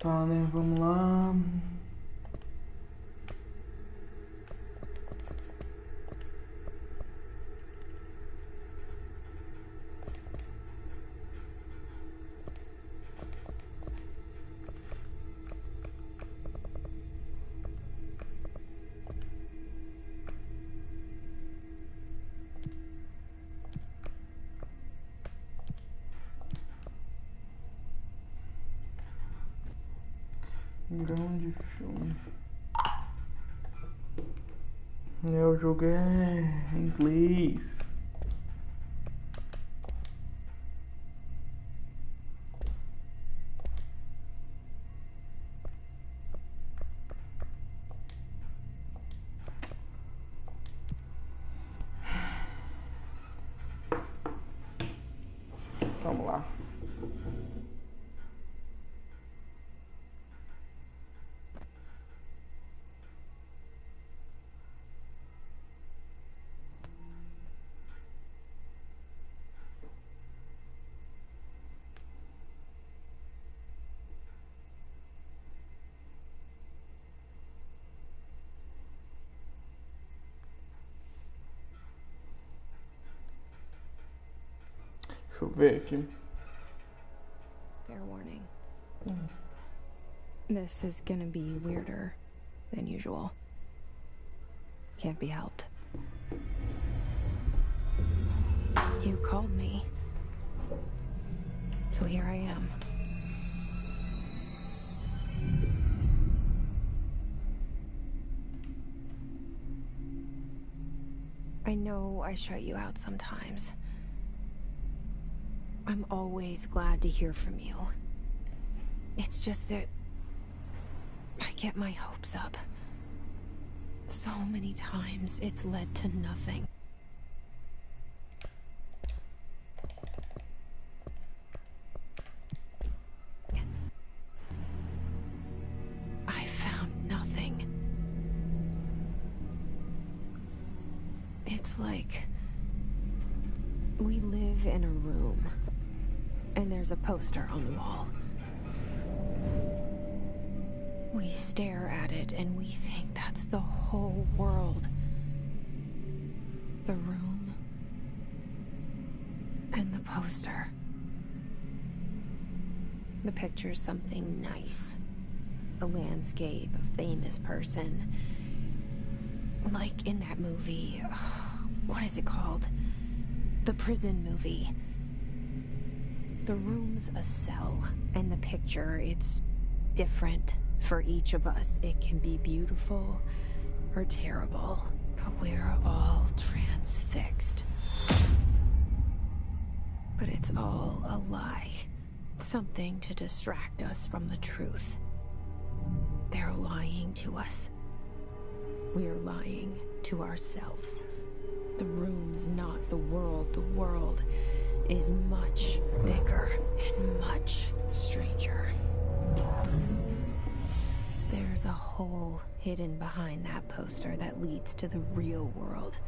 Tá, né? Vamos lá. Grande filme. O jogo é em inglês. Vamos lá. Deixa eu ver aqui. Fair warning. This is gonna be weirder than usual. Can't be helped. You called me. So here I am. I know I shut you out sometimes. I'm always glad to hear from you. It's just that I get my hopes up. So many times it's led to nothing. I found nothing. It's like we live in a room, and there's a poster on the wall. We stare at it and we think that's the whole world. The room and the poster. The picture's something nice. A landscape, a famous person. Like in that movie, what is it called? The prison movie. The room's a cell, and the picture, it's different for each of us. It can be beautiful or terrible, but we're all transfixed. But it's all a lie. Something to distract us from the truth. They're lying to us. We're lying to ourselves. The room's not the world. The world is much bigger and much stranger. There's a hole hidden behind that poster that leads to the real world.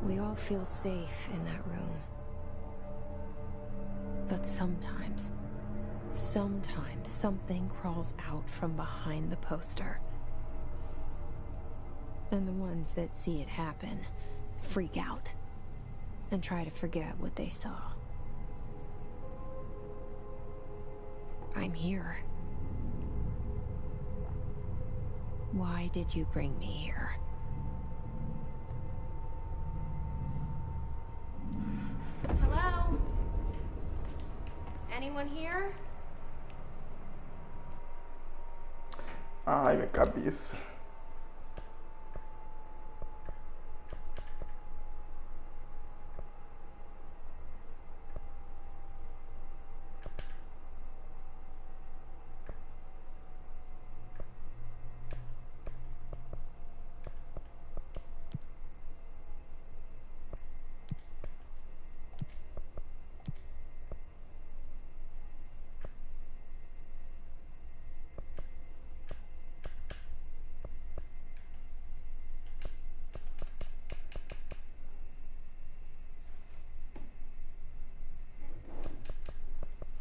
We all feel safe in that room. But sometimes something crawls out from behind the poster. And the ones that see it happen freak out and try to forget what they saw. I'm here. Why did you bring me here? Hello? Anyone here? Ai, minha cabeça.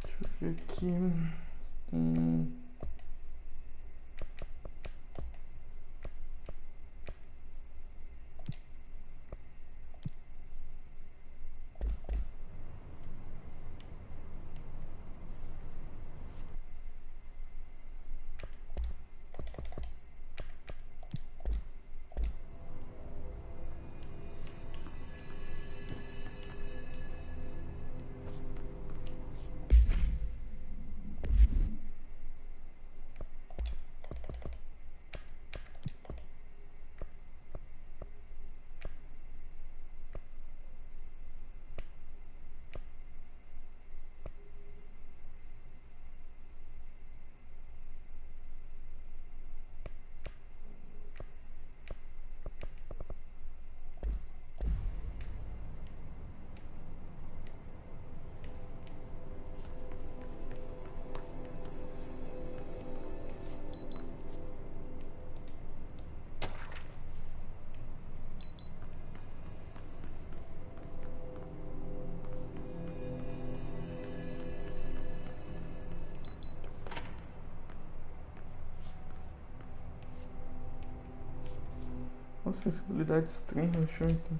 Deixa eu ver aqui. Uma sensibilidade estranha, deixa eu ver aqui.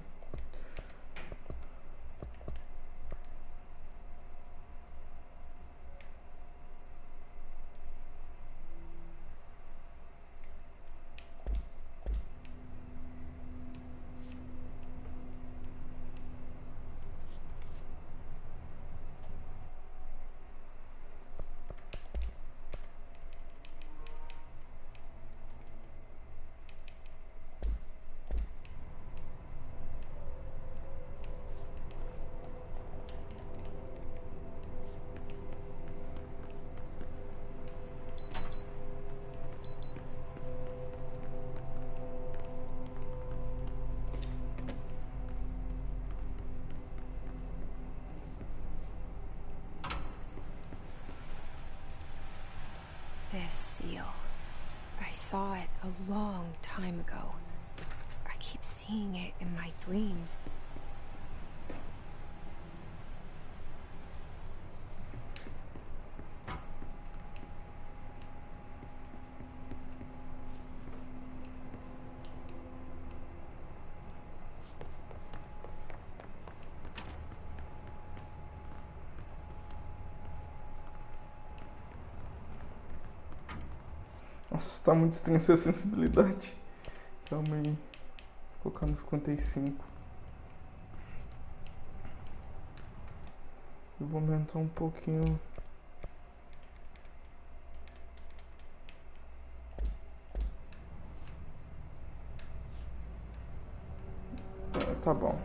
This seal. I saw it a long time ago. I keep seeing it in my dreams. Nossa, tá muito estranha essa sensibilidade. Calma aí. Vou focar no 55. Eu vou aumentar um pouquinho. Tá bom.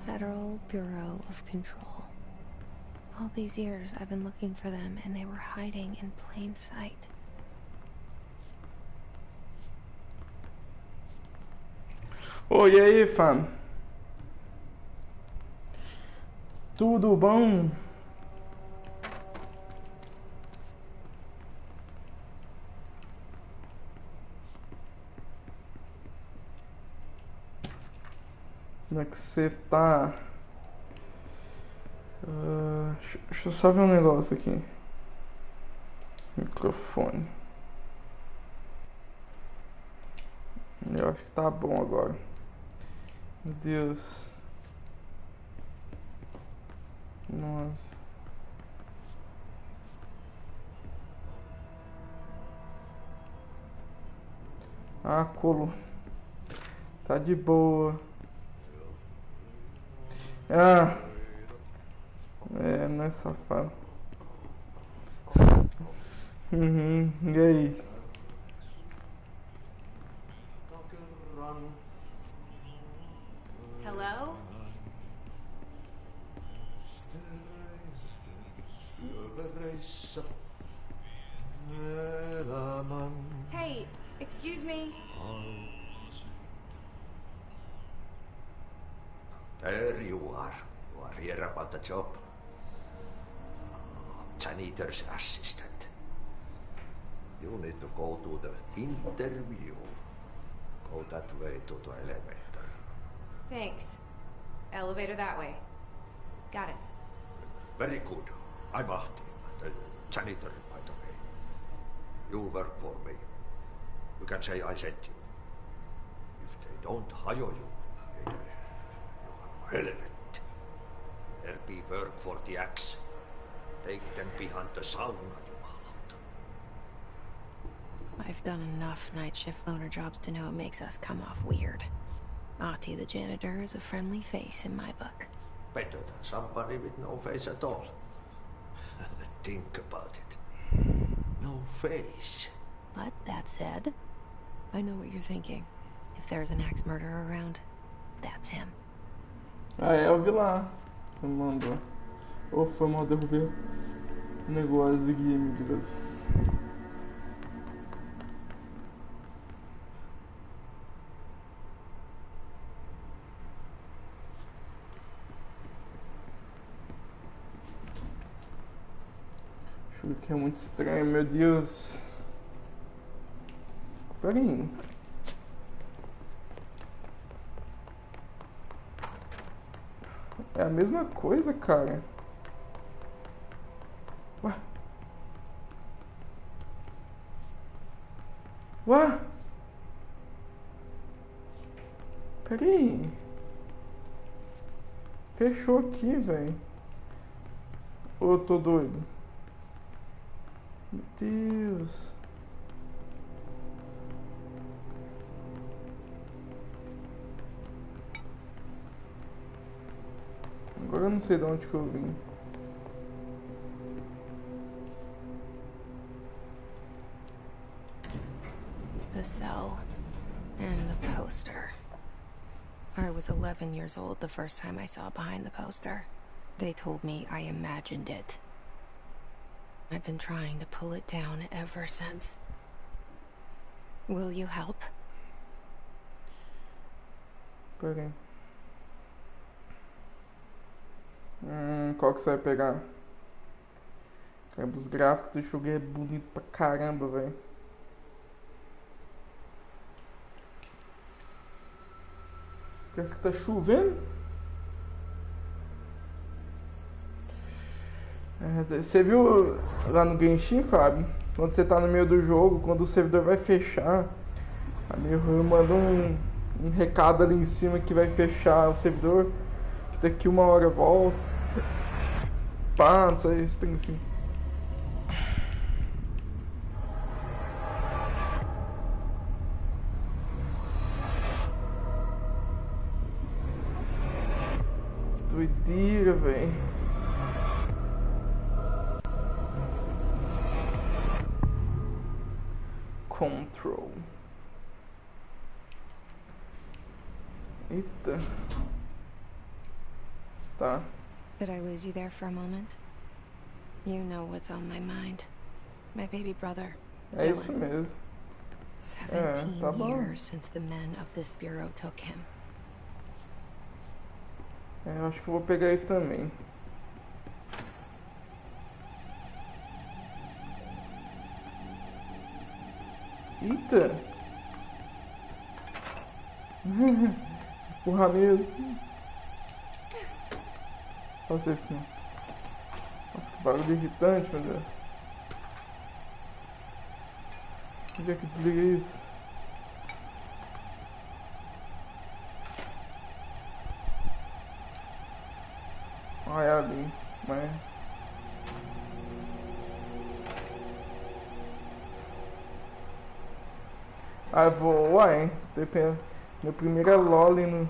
Federal Bureau of Control. All these years I've been looking for them and they were hiding in plain sight. Oi, e aí, fam? Tudo bom? Como é que você tá? Deixa eu só ver um negócio aqui. Microfone. Eu acho que tá bom agora. Meu Deus. Nossa. Ah, colo. Tá de boa. Ah. Não é safado. E aí? Hello? Hey, excuse me. There you are. You are here about the job. Janitor's assistant. You need to go to the interview. Go that way to the elevator. Thanks. Elevator that way. Got it. Very good. I'm Ahti, the janitor, by the way. You work for me. You can say I sent you. If they don't hire you, you are helvet. There be work for the axe. Take them behind the sauna, jumalauta. I've done enough night shift loner jobs to know it makes us come off weird. Ahti the janitor is a friendly face in my book. Better than somebody with no face at all. Think about it. No face. But that said, I know what you're thinking. If there's an axe murderer around, that's him. Ah, eu vi lá. Ele mandou. Ou foi mal, derrubei o negócio aqui, meu Deus. Acho que é muito estranho, meu Deus. Pera aí. É a mesma coisa, cara. Ué? Ué? Pera aí. Fechou aqui, velho. Ou eu tô doido? Meu Deus. Agora eu não sei de onde que eu vim. The cell and the poster. I was 11 years old the first time I saw behind the poster. They told me I imagined it. I've been trying to pull it down ever since. Will you help? Pera aí. Qual que você vai pegar? Cara, os gráficos desse jogo é bonito pra caramba, velho. Parece que tá chovendo. Você viu lá no Genshin, Fábio? Quando você tá no meio do jogo, quando o servidor vai fechar, a minha irmã manda um recado ali em cima que vai fechar o servidor, que daqui 1 hora volta. Pá, não sei, esse tem assim. Que doideira, velho. Control. Eita. Tá. Did I lose you there for a moment? You know what's on my mind. My baby brother, É isso Dylan. mesmo. 17 tá bom. years since the men of this bureau took him. Eu acho que eu vou pegar ele também. Eita! Empurrar mesmo. Fazer isso não. Nossa, que barulho irritante, meu Deus. Onde é que desliga isso? Ah, é ali. Mas... Ah, eu vou... Uai, depende. Meu primeiro é Loli no...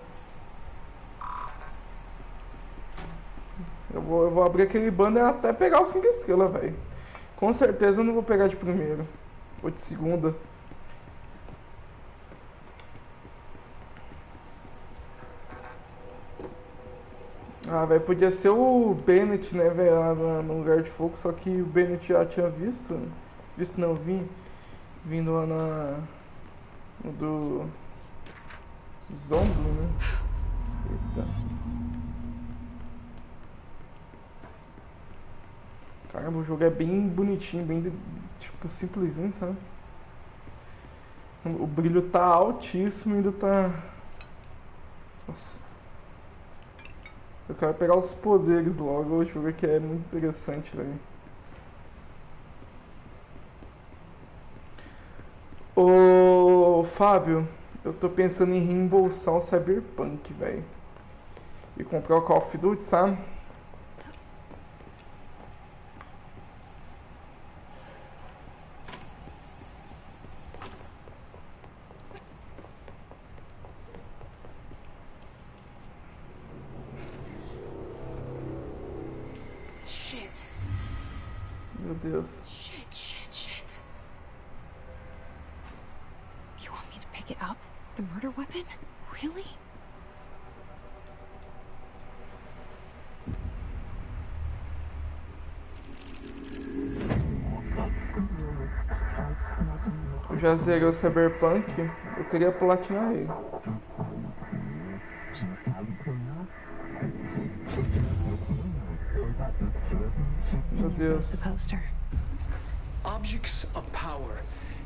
Eu vou abrir aquele banner até pegar os 5 estrelas, velho. Com certeza eu não vou pegar de primeiro. Ou de segunda. Ah, velho, podia ser o Bennett, né, velho, lá no lugar de fogo. Só que o Bennett já tinha visto. Visto não, vindo lá no do... Zombie, né? Eita. Caramba, o jogo é bem bonitinho, bem, tipo, simplesinho, sabe? O brilho tá altíssimo e ainda tá... Nossa. Eu quero pegar os poderes logo, deixa eu ver que é muito interessante, velho. Ô, Fábio, eu tô pensando em reembolsar o Cyberpunk, velho. E comprar o Call of Duty, sabe? Shit. Meu Deus. Shit, shit, shit. You want me to pick it up? The murder weapon? Really? Eu já zerei o Cyberpunk, eu queria platinar ele. Meu Deus. There's the poster. Objects of power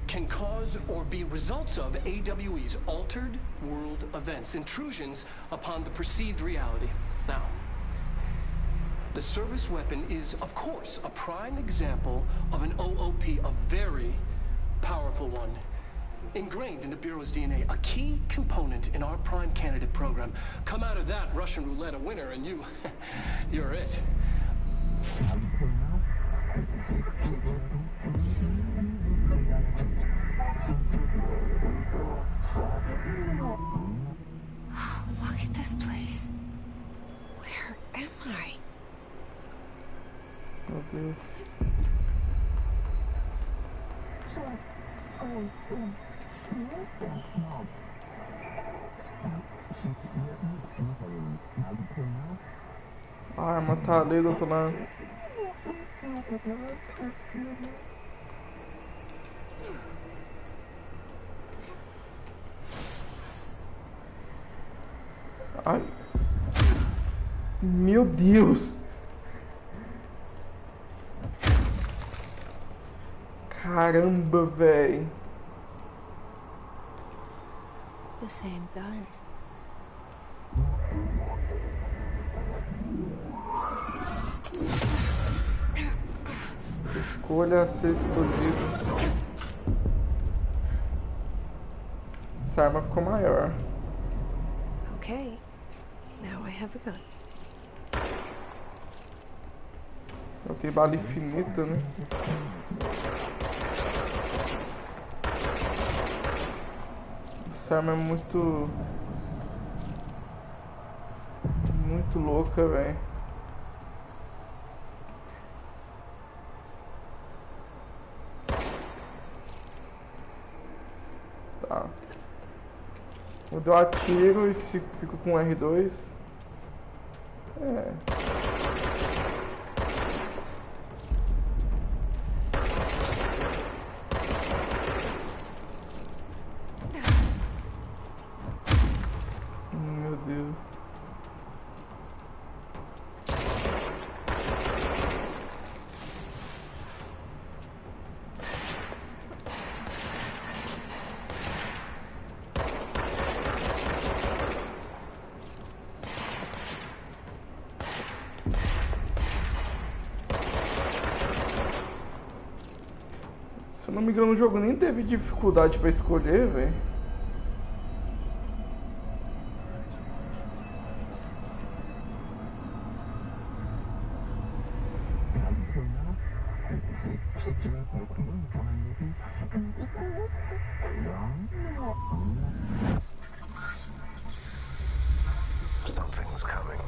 can cause or be results of AWE's altered world events, intrusions upon the perceived reality. Now, the service weapon is, of course, a prime example of an OOP, a very powerful one. Ingrained in the Bureau's DNA, a key component in our prime candidate program. Come out of that Russian roulette a winner and you're it. Look at this place. Where am I? Meu Deus. A arma tá ali do outro lado. Ai. Meu Deus. Caramba, véi. The same gun. Escolha ser explodido. Essa arma ficou maior. Okay. Now I have a gun. Eu tenho bala infinita, né? Essa arma é muito louca, velho. Tá. Eu atiro e fico com R2. É. Meu Deus. Se eu não me engano, o jogo nem teve dificuldade pra escolher, velho. Something's coming.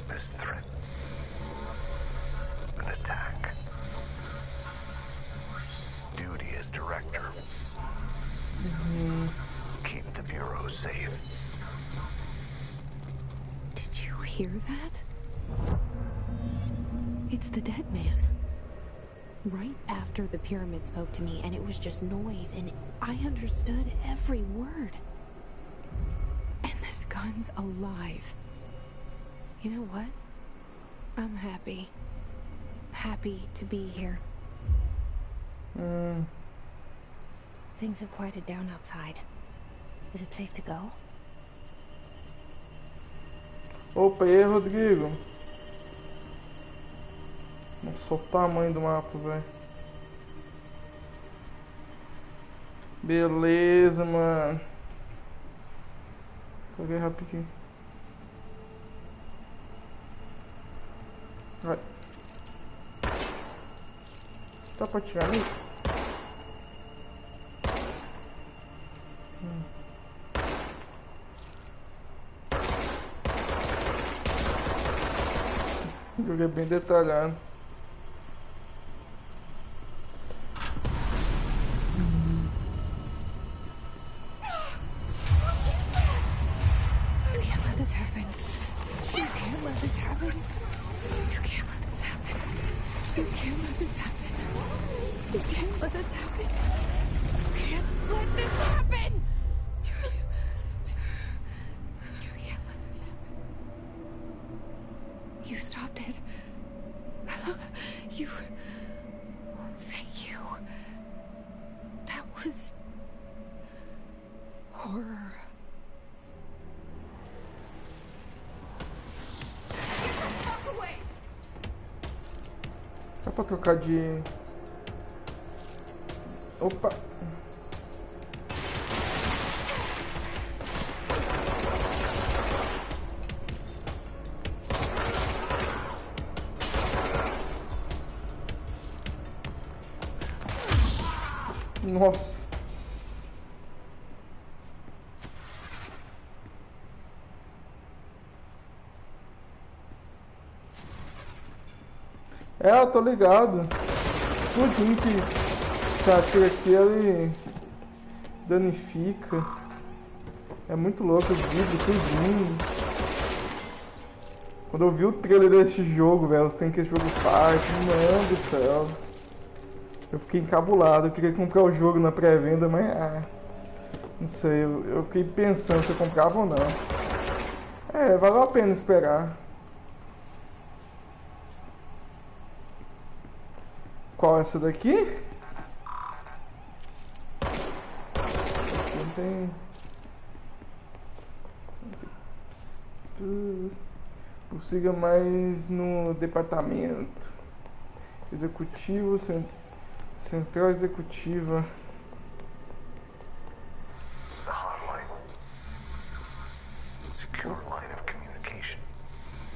This threat. An attack. Duty as director. Keep the Bureau safe. Did you hear that? It's the dead man. Right after the pyramid spoke to me, and it was just noise, and I understood every word. And this gun's alive. You know what? I'm happy. Happy to be here. Things have quieted down outside. Is it safe to go? Opa, e aí, Rodrigo? Nossa, olha o tamanho do mapa, velho. Beleza, mano. Peguei rapidinho. Vai. Dá pra tirar nisso? O jogo é bem detalhado. You can't let this happen. You can't let this happen. You can't let this happen. You can't let this happen. You can't let this happen. You can't let this happen. You can't let this happen. You stopped it. You... Oh, thank you. That was... horror. Dá pra trocar de... Opa! Nossa! É, eu tô ligado. Tudinho que você atira aqui, ele danifica. É muito louco os vídeos, tudinho. Quando eu vi o trailer desse jogo, velho, você tem que esse jogo faz, mano do céu. Eu fiquei encabulado, eu queria comprar o jogo na pré-venda, mas não sei, eu fiquei pensando se eu comprava ou não. É, valeu a pena esperar. Qual é essa daqui? Aqui não tem... Prossiga mais no departamento. Executivo, central executiva. The hotline. Secure line of communication.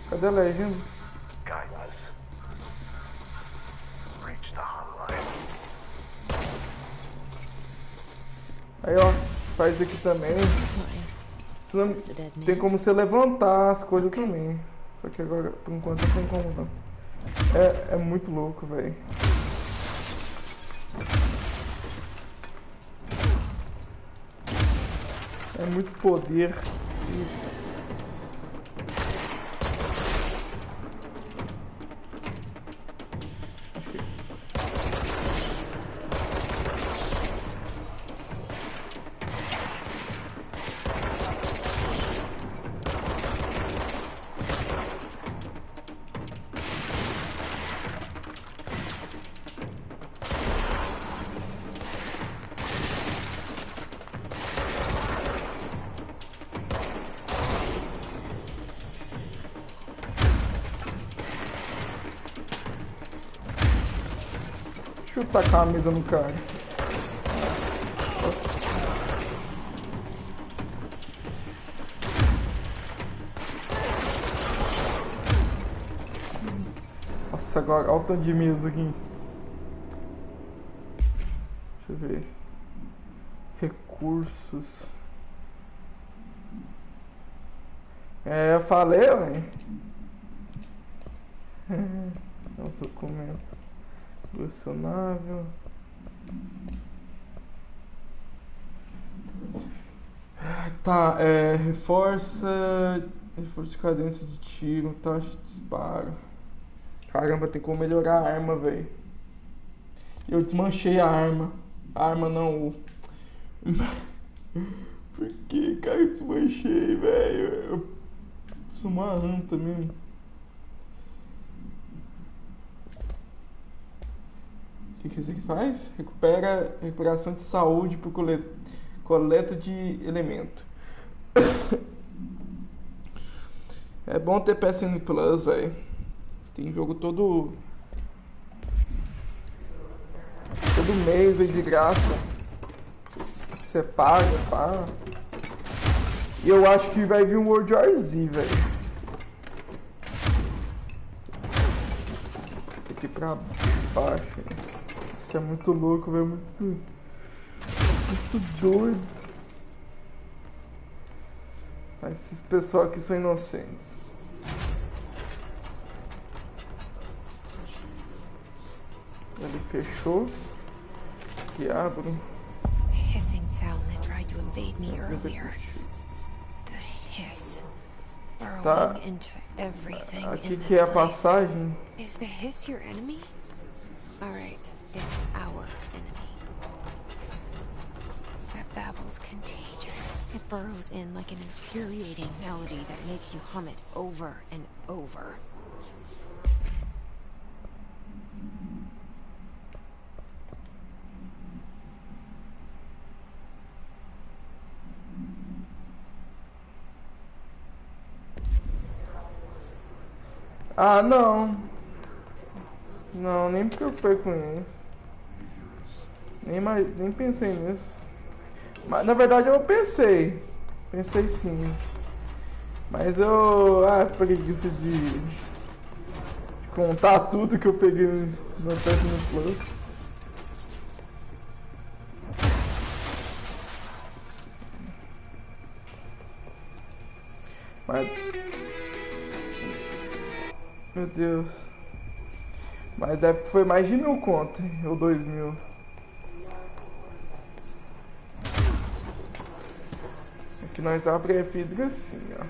Cadê a legenda? Guidance. Reach the hotline. Aí, ó, faz aqui também. Senão, tem como você levantar as coisas também. Só que agora, por enquanto, não tem como não. É muito louco, velho. É muito poder. Deixa eu tacar a mesa no cara. Nossa, agora olha o tanto de mesa aqui. Deixa eu ver. Recursos. É, eu falei, velho. Nosso documento. Colecionável. Tá, reforço de cadência de tiro, taxa de disparo. Caramba, tem como melhorar a arma, velho. Eu desmanchei a arma. A arma não, o... Por que, cara, eu desmanchei, velho? Eu sou uma anta mesmo. O que isso aqui faz? Recuperação de saúde por coleta de elemento. É bom ter PSN Plus, velho. Tem jogo todo mês aí de graça. Você paga, pá. E eu acho que vai vir um World War Z, velho. Aqui pra baixo. Isso é muito louco, velho. Muito doido. Mas esses pessoal aqui são inocentes. Ele fechou. E abre. Hissing sound that tried to invade me earlier. The hiss burrowing into everything Aqui in que this é a place. passagem. Is the hiss your enemy? Alright, it's our enemy. That babble's contagious. It burrows in like an infuriating melody that makes you hum it over and over. Ah, não. Não, nem me preocupei com isso. Nem pensei nisso. Mas na verdade eu pensei. Pensei sim. Mas eu. Ah, preguiça de contar tudo que eu peguei no PSN Plus. Mas. Meu Deus. Mas deve que foi mais de 1000 conto, ou 2000. Aqui nós abrimos a vidro assim, ó.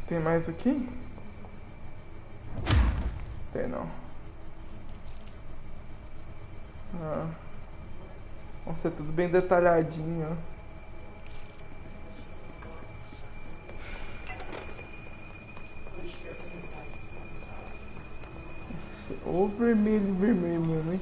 Tem mais aqui? Tem não. Ah. Vão ser tudo bem detalhadinho, ó. Nossa, ô vermelho, mano, hein?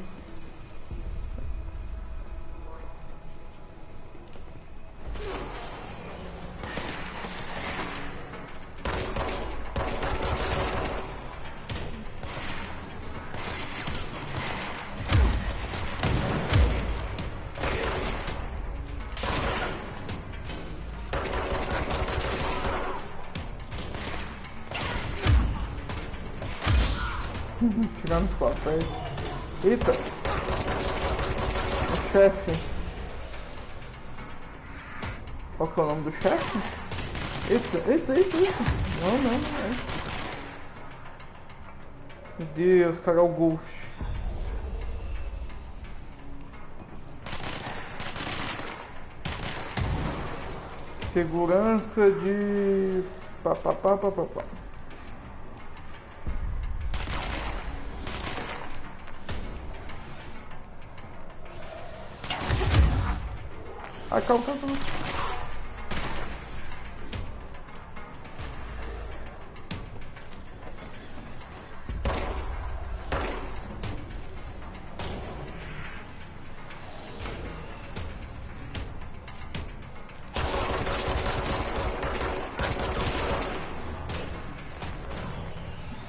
Tirar nos papéis. Eita! O chefe. Qual que é o nome do chefe? Eita! Não é. Meu Deus, cara, é o Ghost. Segurança de... Pá. Ah, calma.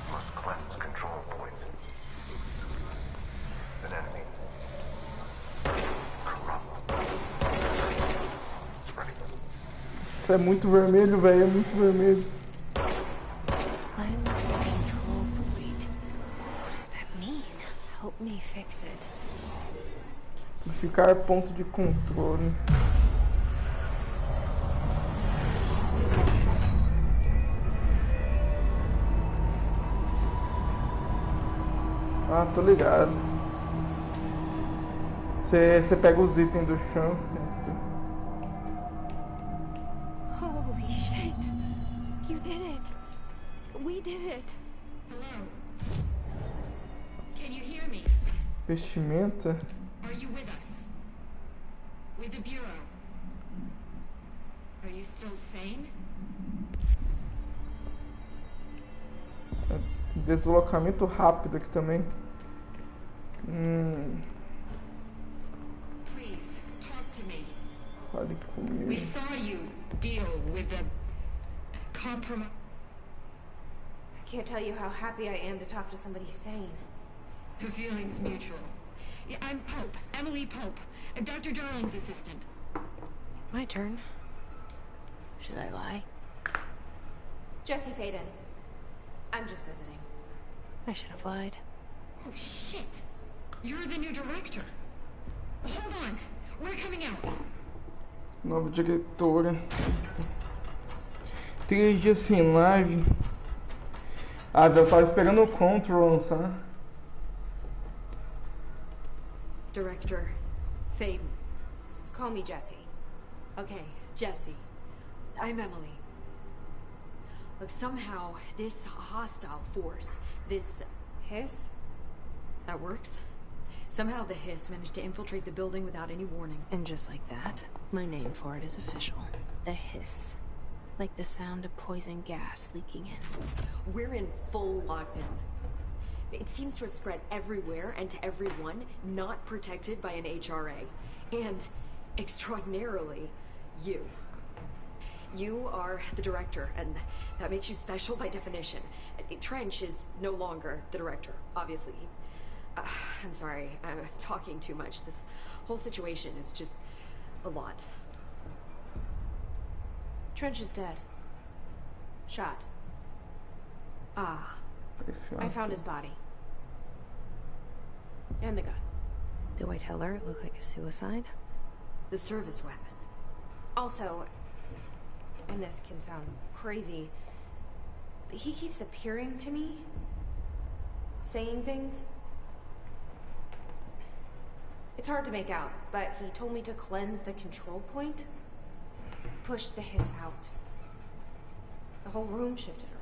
Must cleanse control points. An enemy. Corrupt. Spreading. Isso é muito vermelho, velho. É muito vermelho. Cleanse and control point. What does that mean? Help me fix it. Ficar ponto de controle. Ah, tô ligado. Você pega os itens do chão. Holy shit! You did it! We did it! Hello? Can you hear me? Vestimenta. Are you with us? With the Bureau? Are you still sane? Deslocamento rápido aqui também. Please, talk to me. Fale comigo. We saw you deal with the compromise. I can't tell you how happy I am to talk to somebody sane. The feeling's mutual. Yeah, I'm Pope, Emily Pope, Dr. Darling's assistant. My turn. Should I lie? Jesse Faden. I'm just visiting. I should have lied. Oh, shit. You're the new director. Hold on. We're coming out. Nova diretora. 3 dias sem live. Ah, eu tava esperando o Control lançar. Director Faden. Call me Jesse. Okay, Jesse. I'm Emily. Look, somehow this hostile force, this Hiss? that works. Somehow the hiss managed to infiltrate the building without any warning. And just like that, my name for it is official. The hiss. Like the sound of poison gas leaking in. We're in full lockdown. It seems to have spread everywhere and to everyone not protected by an HRA. And, extraordinarily, you. You are the director, and that makes you special by definition. Trench is no longer the director, obviously. I'm sorry, I'm talking too much. This whole situation is just a lot. Trench is dead. Shot. Ah. I found his body. And the gun. Do I tell her it looked like a suicide? The service weapon. Also, and this can sound crazy, but he keeps appearing to me, saying things. It's hard to make out, but he told me to cleanse the control point, push the hiss out. The whole room shifted around.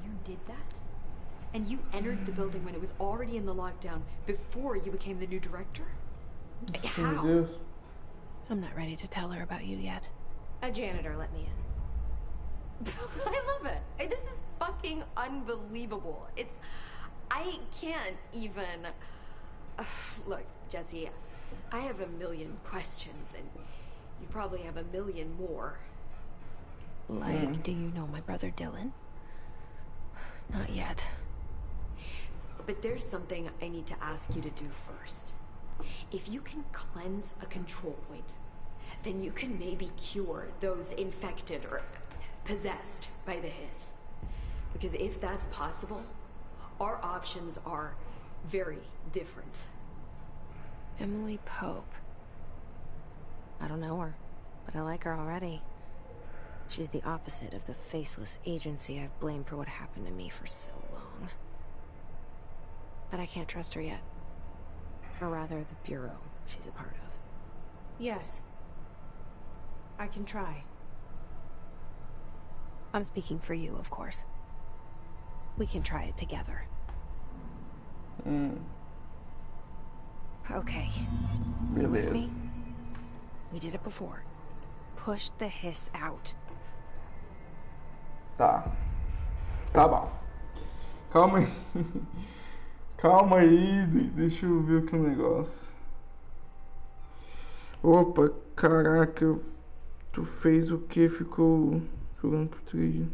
You did that? And you entered the building when it was already in the lockdown before you became the new director? How? Deus. I'm not ready to tell her about you yet. A janitor let me in. I love it. This is fucking unbelievable. I can't even... Look, Jesse, I have a million questions, and you probably have a million more. Like, do you know my brother Dylan? Not yet. But there's something I need to ask you to do first. If you can cleanse a control point, then you can maybe cure those infected or possessed by the hiss. Because if that's possible, our options are very different. Emily Pope. I don't know her, but I like her already. She's the opposite of the faceless agency I've blamed for what happened to me for so long. But I can't trust her yet. Or rather, the bureau she's a part of. Yes. I can try. I'm speaking for you, of course. We can try it together. Okay. You with me? We did it before. Push the hiss out. Tá. Tá bom. Calma aí. Calma aí. Deixa eu ver aqui um negócio. Opa, caraca. Tu fez o que? Ficou jogando por 3 dias.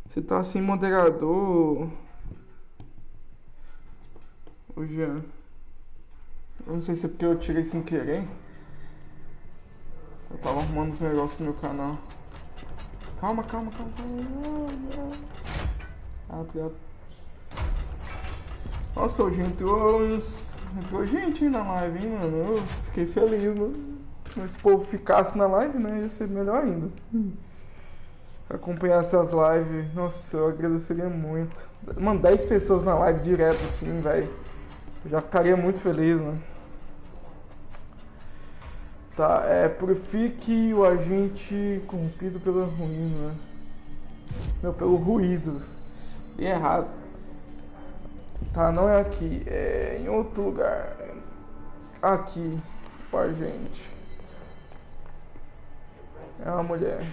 Você tá sem moderador, ô Jean. Eu não sei se é porque eu tirei sem querer. Eu tava arrumando os negócios no meu canal. Calma. Obrigado. Nossa, hoje entrou gente aí na live, hein, mano. Eu fiquei feliz, mano. Se esse povo ficasse na live, né, ia ser melhor ainda. Acompanhar essas lives, nossa, eu agradeceria muito. Mano, 10 pessoas na live direto assim, velho. Eu já ficaria muito feliz, né? Tá, purifique o agente corrompido pelo ruído, né? Não, pelo ruído. Bem errado. Tá, não é aqui, é em outro lugar. Aqui, com a gente. É uma mulher.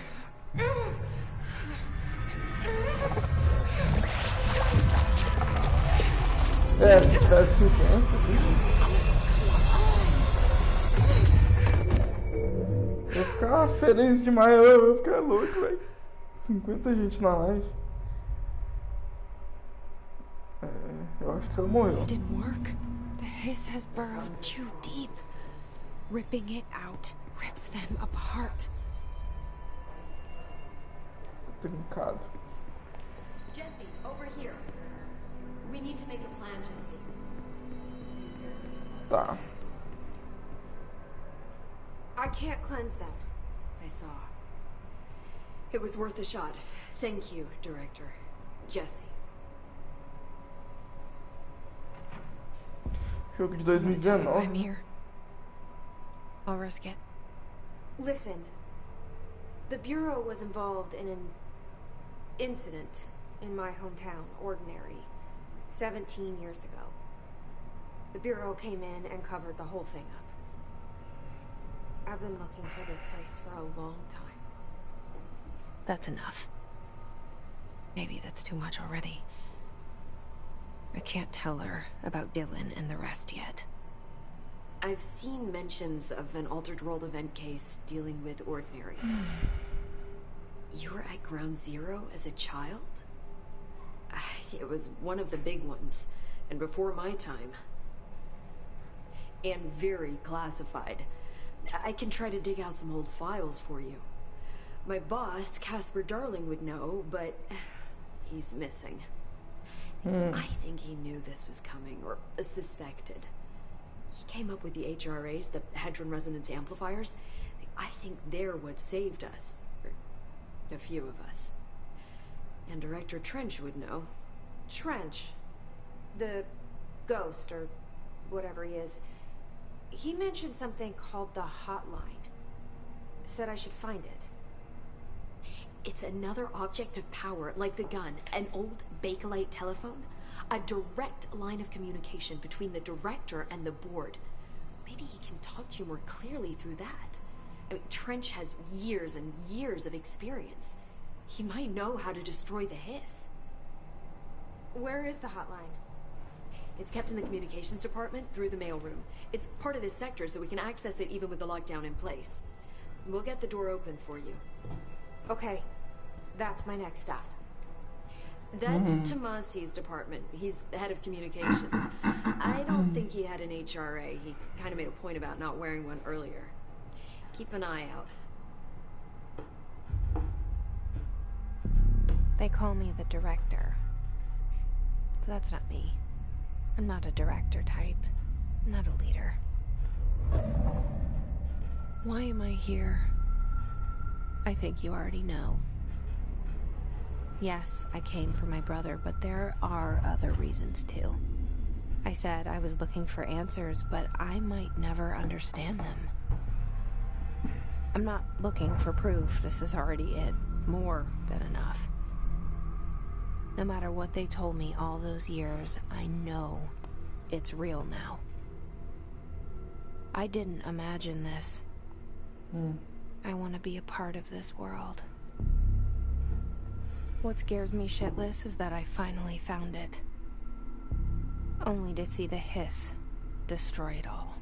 É, se tivesse 50. Eu ia ficar feliz demais, eu ia ficar louco, velho. 50 gente na live. Eu acho que ela morreu. It didn't work. The hiss has burrowed too deep. Ripping it out rips them apart. Trincado. Jesse, over here. We need to make a plan, Jesse. Tá. I can't cleanse them. I saw. It was worth a shot. Thank you, Director. Jesse. Jogo de I'm 2019. here. I'll risk it. Listen, the Bureau was involved in an incident in my hometown, Ordinary, 17 years ago. The Bureau came in and covered the whole thing up. I've been looking for this place for a long time. That's enough. Maybe that's too much already. I can't tell her about Dylan and the rest yet. I've seen mentions of an Altered World event case dealing with Ordinary. You were at Ground Zero as a child? It was one of the big ones, and before my time. And very classified. I can try to dig out some old files for you. My boss, Casper Darling, would know, but he's missing. I think he knew this was coming, or suspected. He came up with the HRAs, the Hadron Resonance Amplifiers. I think they're what saved us. Or a few of us. And Director Trench would know. Trench, the ghost, or whatever he is, he mentioned something called the hotline. Said I should find it. It's another object of power, like the gun, an old Bakelite telephone. A direct line of communication between the director and the board. Maybe he can talk to you more clearly through that. I mean, Trench has years and years of experience. He might know how to destroy the hiss. Where is the hotline? It's kept in the communications department through the mailroom. It's part of this sector, so we can access it even with the lockdown in place. We'll get the door open for you. Okay, that's my next stop. That's Tomasi's department. He's the head of communications. I don't think he had an HRA. He kind of made a point about not wearing one earlier. Keep an eye out. They call me the director. But that's not me. I'm not a director type. I'm not a leader. Why am I here? I think you already know. Yes, I came for my brother, but there are other reasons too. I said I was looking for answers, but I might never understand them. I'm not looking for proof. This is already it. More than enough. No matter what they told me all those years, I know it's real now. I didn't imagine this. I want to be a part of this world. What scares me shitless is that I finally found it. Only to see the hiss destroy it all.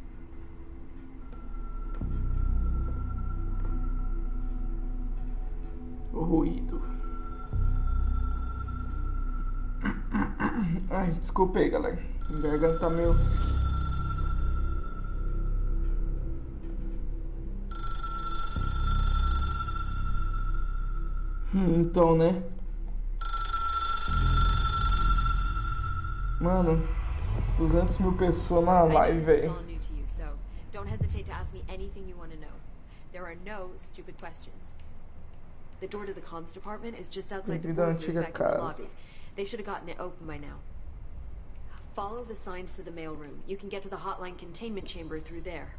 O ruído. Ai, desculpa aí, galera. A garganta tá meio... Então, né? Mano, 200 mil pessoas na live, velho. Don't hesitate to ask me anything you want to know. There are no stupid questions. The door to the comms department is just outside the boardroom back in the lobby. They should have gotten it open by now. Follow the signs to the mailroom. You can get to the hotline containment chamber through there.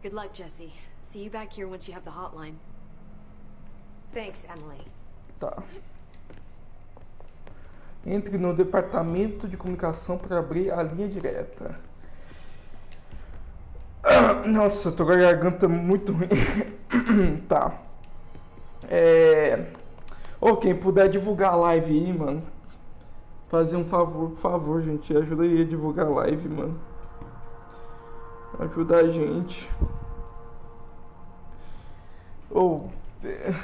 Good luck, Jesse. See you back here once you have the hotline. Thanks, Emily. Tá. Entre no departamento de comunicação para abrir a linha direta. Nossa, eu tô com a garganta muito ruim. Tá. Quem puder divulgar a live aí, mano. Fazer um favor, por favor, gente. Ajuda aí a divulgar a live, mano. Ajuda a gente.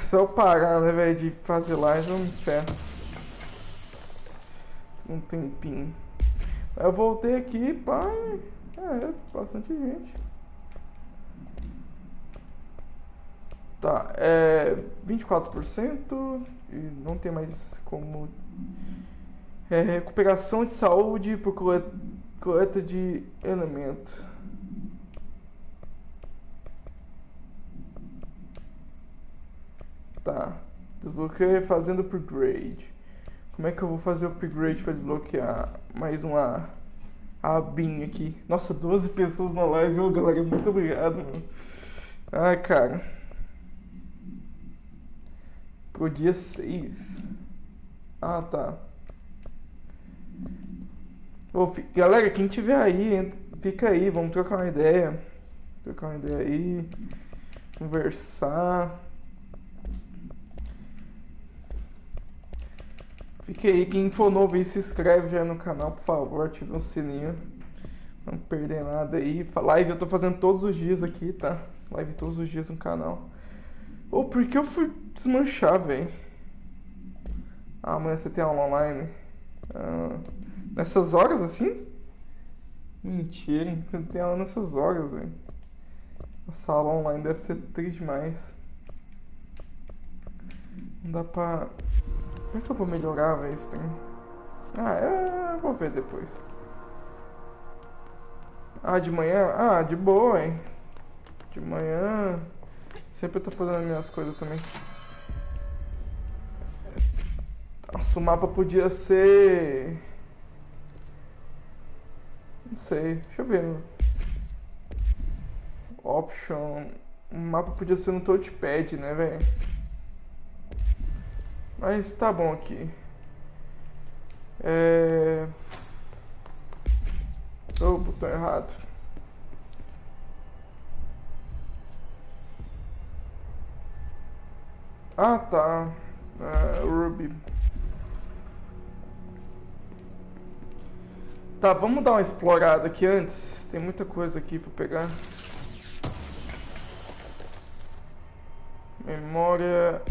Se eu parar, né, velho, de fazer live, eu me ferro. Um tempinho. Eu voltei aqui, pá. Bastante gente. Tá, 24%. E não tem mais como. Recuperação de saúde por coleta de elemento. Tá. Desbloqueio fazendo upgrade. Como é que eu vou fazer o upgrade para desbloquear mais uma abinha aqui? Nossa, 12 pessoas na live, ô galera, muito obrigado, mano. Ai, cara. Pro dia 6. Ah, tá. Galera, quem tiver aí, fica aí, vamos trocar uma ideia. Trocar uma ideia aí. Conversar. Fique aí, quem for novo aí, se inscreve já no canal, por favor, ativa o sininho. Não perder nada aí. Live eu tô fazendo todos os dias aqui, tá? Live todos os dias no canal. Por que eu fui desmanchar, velho? Amanhã você tem aula online. Nessas horas assim? Mentira, você tem aula nessas horas, velho. Essa aula online deve ser triste demais. Não dá pra... Como é que eu vou melhorar, velho, esse trem? Eu vou ver depois. De manhã? De boa, hein? De manhã... Sempre eu tô fazendo as minhas coisas também. Nossa, o mapa podia ser... Não sei, deixa eu ver. Option... O mapa podia ser no touchpad, né, velho? Mas tá bom aqui. Botão errado. Tá. Ruby. Tá, vamos dar uma explorada aqui antes. Tem muita coisa aqui pra pegar. Memória...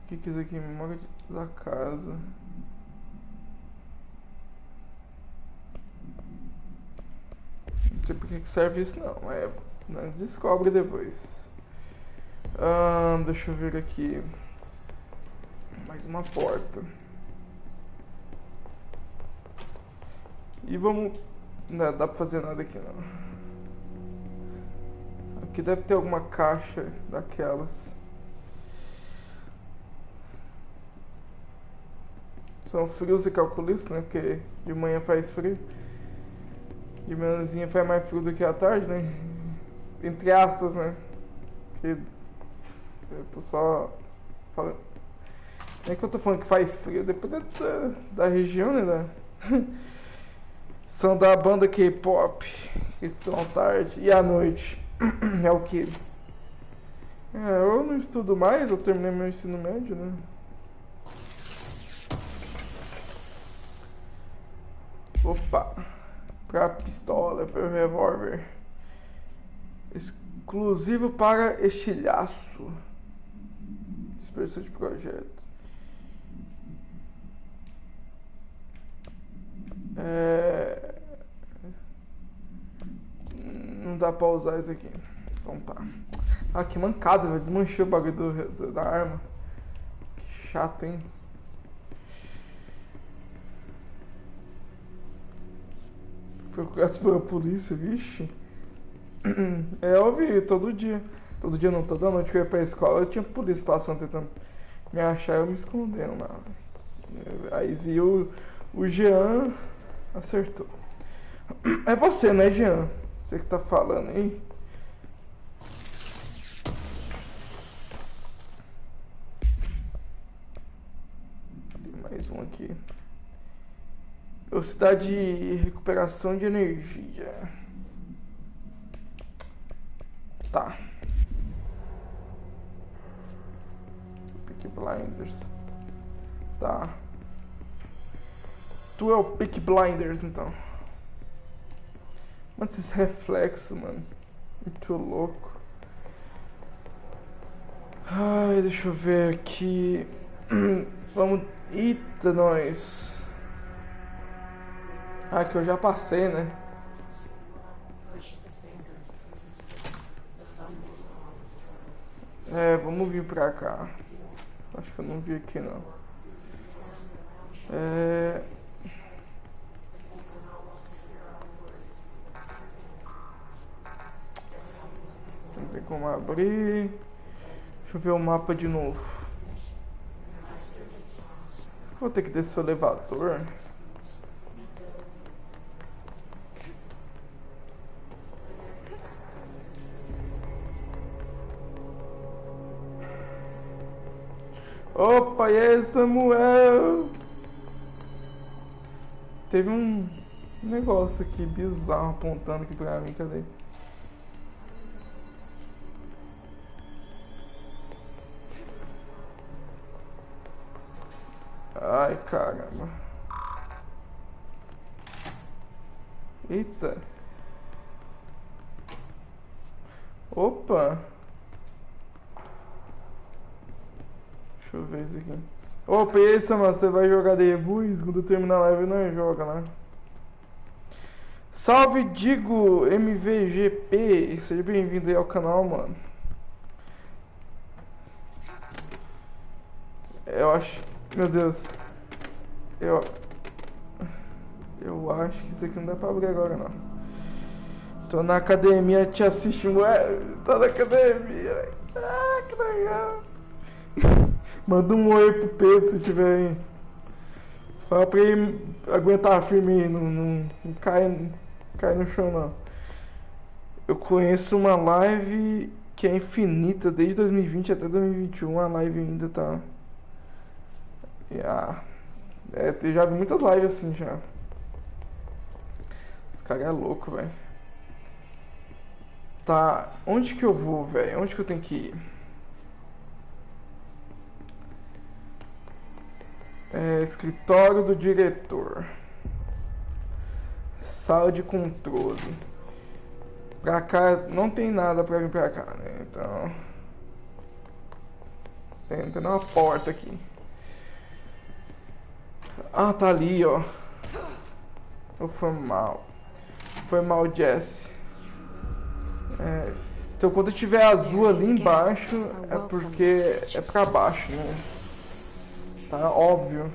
O que é isso aqui? Memória da casa. Não sei porque que serve isso não. Nós descobre depois. Deixa eu ver aqui. Mais uma porta. E vamos... Não dá pra fazer nada aqui não. Aqui deve ter alguma caixa daquelas. São frios e calculistas, né? Porque de manhã faz frio. De manhãzinha faz mais frio do que à tarde, né? Entre aspas, né? Porque eu tô só falando. Não é que eu tô falando que faz frio, dependendo da região, né? São da banda K-pop, que estão à tarde e à noite. É o que? Eu não estudo mais, eu terminei meu ensino médio, né? Opa! Pra pistola, pra revólver. Exclusivo para estilhaço. Dispersão de projeto. Não dá pra usar isso aqui. Então tá. Que mancada, velho. Desmanchei o bagulho da arma. Que chato, hein? Procurados pela polícia, vixe. Eu vi todo dia. Todo dia não, toda noite que eu ia pra escola, eu tinha polícia passando, tentando me achar, eu me escondendo lá. Aí o Jean acertou. É você, né, Jean? Você que tá falando aí. mais um aqui. Velocidade de recuperação de energia. Tá. Peaky Blinders. Tá. Tu é o Peaky Blinders, então. Mano, esses reflexos, mano. Muito louco. Ai, deixa eu ver aqui. Vamos... Eita, nós. Ah, que eu já passei, né? É, vamos vir pra cá. Acho que eu não vi aqui, não. Não tem como abrir. Deixa eu ver o mapa de novo. Vou ter que descer o elevador. Opa, e aí, Samuel? Teve um negócio aqui bizarro apontando aqui pra mim, cadê? Ai, caramba. Eita. Opa. Deixa eu ver isso aqui. Opa, e aí, Samuel, você vai jogar The Boys? Quando terminar a live, não joga, né? Salve, Digo MVGP. Seja bem-vindo aí ao canal, mano. Eu acho... Meu Deus. Eu acho que isso aqui não dá pra abrir agora, não. Tô na academia te assistindo. Tô na academia. Ah, que legal. Manda um oi pro Pedro se tiver aí. Fala pra ele aguentar firme aí, não cai no chão, não. Eu conheço uma live que é infinita, desde 2020 até 2021. A live ainda tá... eu já vi muitas lives assim já. Esse cara é louco, velho. Tá, onde que eu vou, velho? Onde que eu tenho que ir? Escritório do diretor. Sala de controle. Pra cá não tem nada pra vir pra cá, né? Então... Tem uma porta aqui. Ah, tá ali, ó. Foi mal. Foi mal, Jesse. Então quando tiver azul ali embaixo, é porque é pra baixo, né? Tá óbvio.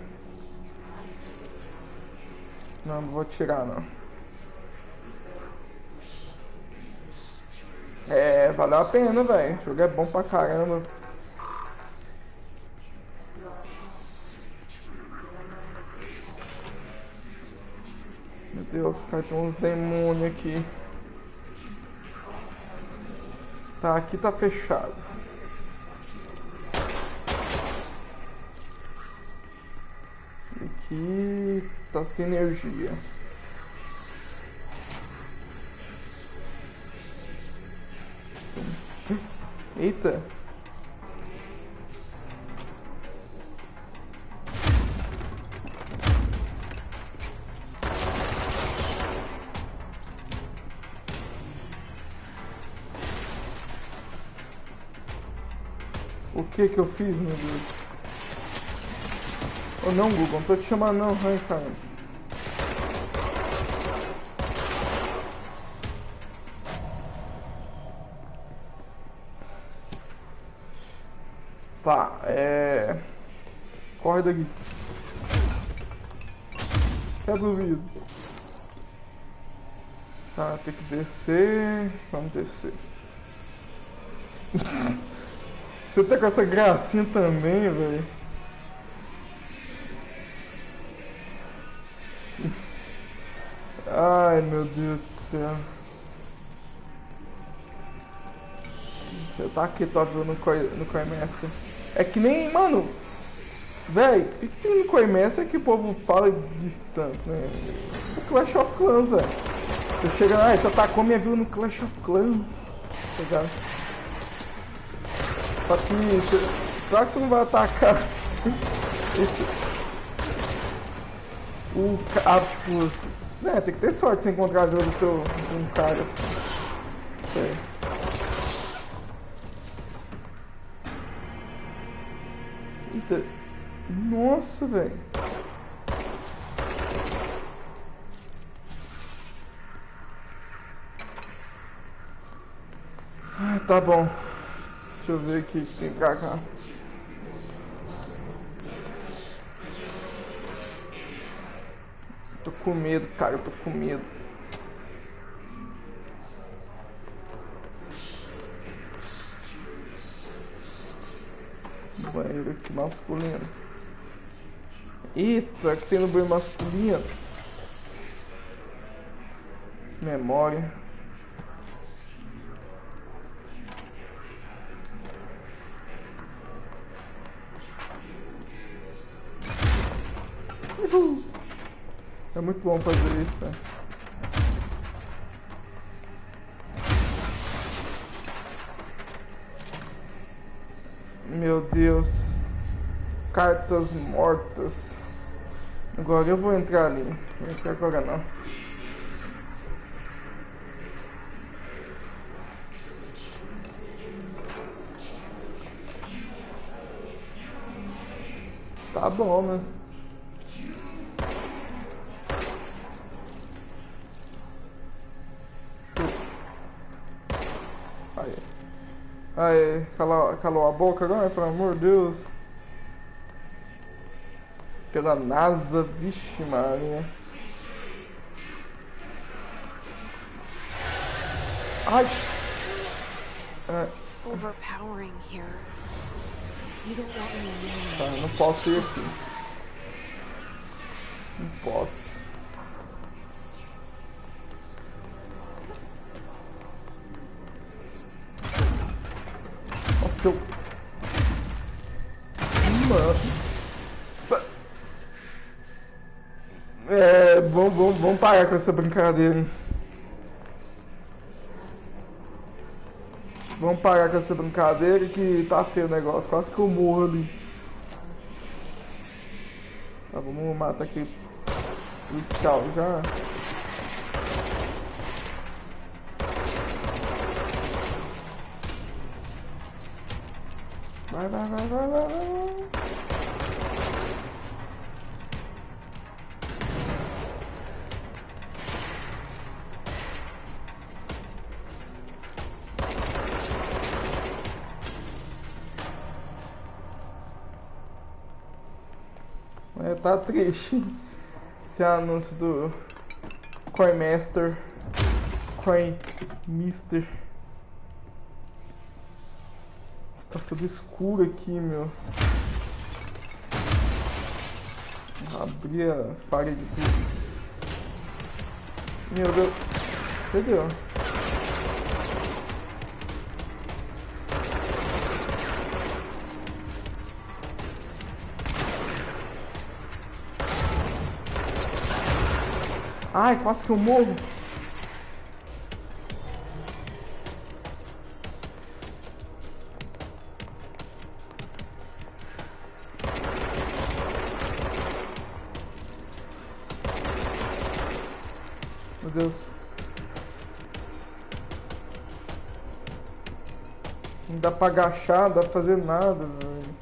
Não vou tirar, não. Valeu a pena, velho. O jogo é bom pra caramba. Meu Deus, cara, tem uns demônios aqui. Tá, aqui tá fechado. Aqui tá sem energia. Eita. O que que eu fiz, meu Deus? Oh não, Google, não tô te chamando não, ai, cara. Tá, corre daqui. Quebra o vidro. Tá, tem que descer. Vamos descer. Você tá com essa gracinha também, velho. Ai, meu Deus do céu. Você tá aqui, TODOS, no QUEM Master. É que nem, mano... Véi, o que tem no Coimessa que o povo fala distante, né? O Clash of Clans, velho. Você chega lá, você atacou minha vila no Clash of Clans. Tá ligado? Só que, claro que você não vai atacar tipo, né, tem que ter sorte se encontrar a vila do teu um cara assim. Sei. Eita. Nossa, velho. Ah, tá bom. Deixa eu ver aqui o que tem pra cá. Tô com medo, cara, eu tô com medo. Banheiro aqui masculino. Eita, que tem no banheiro masculino. Memória. É muito bom fazer isso, né? Meu Deus. Cartas mortas. Agora eu vou entrar ali. Não vou entrar agora não. Tá bom, né? Aí, calou a boca agora, pelo amor de Deus. Pela NASA, vixe Maria. Ai! It's overpowering here. You don't want me to. Tá, não posso ir aqui. Não posso. Nossa, eu... Mano. Vamos parar com essa brincadeira. Vamos parar com essa brincadeira que tá feio o negócio. Quase que eu morro ali. Tá, vamos matar aqui o Scout já. Vai. Tá triste esse anúncio do Coinmaster. Coinmister. Tá tudo escuro aqui, meu. Vou abrir as paredes tudo. Meu Deus. Entendeu? Ai, quase que eu morro. Meu Deus. Não dá pra agachar, não dá pra fazer nada, velho.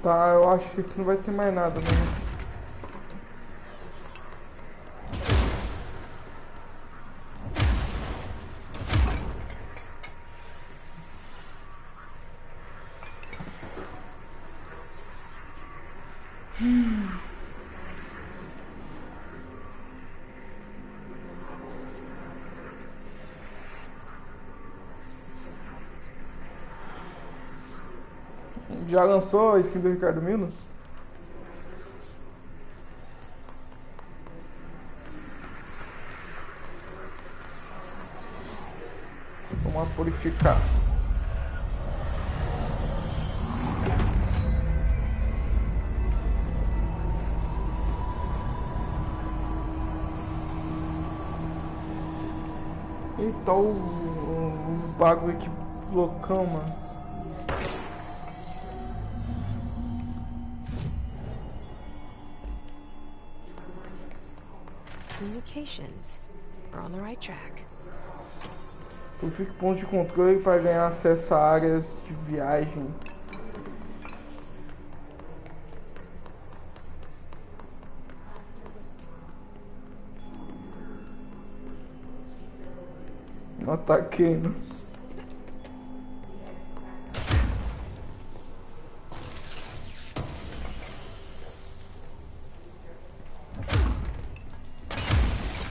Tá, eu acho que aqui não vai ter mais nada, né? Já lançou a skin do Ricardo Milo? Vamos purificar. Eita, os bagulho que loucão, mano. Communications. We're on the right track. Purifique pontos de controle para ganhar acesso a áreas de viagem. Não ataquei, né?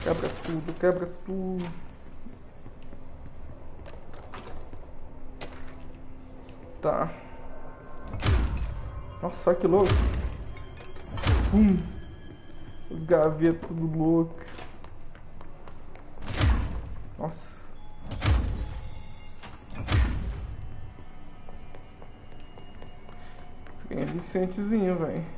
Quebra tudo, quebra tudo. Tá. Nossa, que louco. Pum. Os gavetas tudo louco. Nossa. Esse aqui é vicentezinho, velho.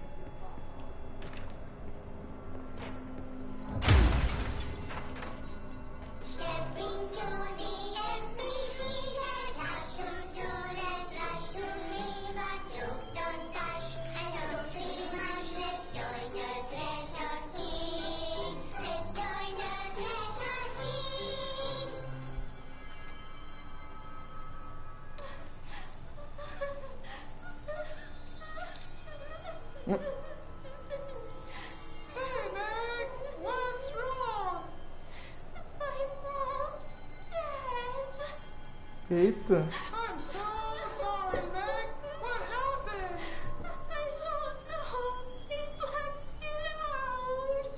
Eita. I'm so sorry, Meg. What happened? I don't know. He blacked it out.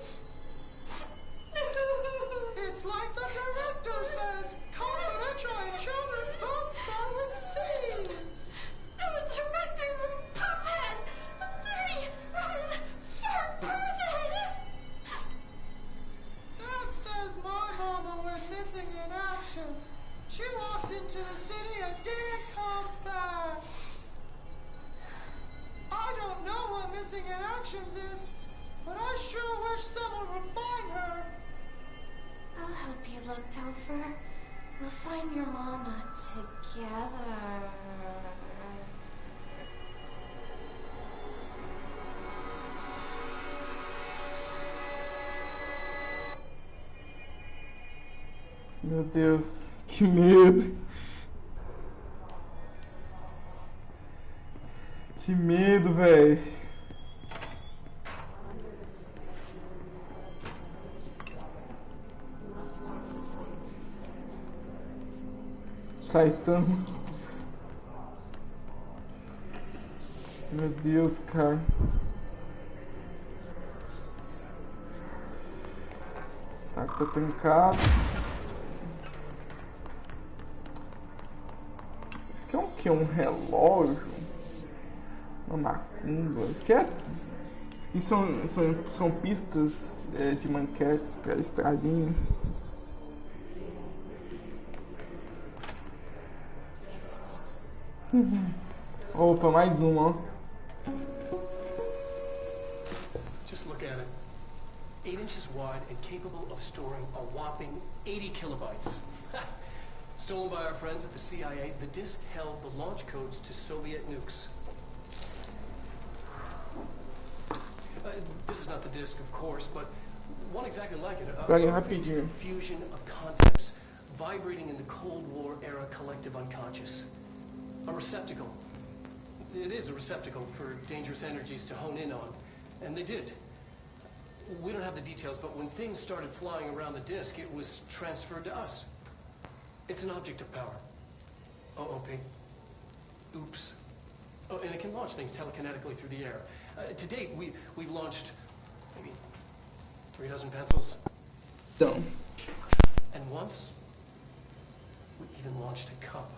It's like the director says. Confidential and children don't start at sea. And the director's a puppet. A dirty, rotten, fat person. Dad says my mama went missing in action. She walked into the city and didn't come back. I don't know what missing in actions is, but I sure wish someone would find her. I'll help you look, Topher. We'll find your mama together. Meu Deus, que medo. Que medo, velho. Saitama. Meu Deus, cara. Tá, tá trancado. Isso aqui é um que? Um relógio? Uma macumba? Isso aqui são pistas de manquetes pra estradinha. Opa, mais uma, ó. Just look at it. 8 inches wide and capable of storing a whopping 80 kilobytes. Stolen by our friends at the CIA, the disk held the launch codes to Soviet nukes. This is not the disk, of course, but one exactly like it. A fusion of concepts vibrating in the Cold War era collective unconscious. A receptacle. It is a receptacle for dangerous energies to hone in on. And they did. We don't have the details, but when things started flying around the disk, it was transferred to us. It's an object of power. OP. Oops. Oh, and it can launch things telekinetically through the air. To date, we've launched maybe 3 dozen pencils. Então. And once, we even launched a cup.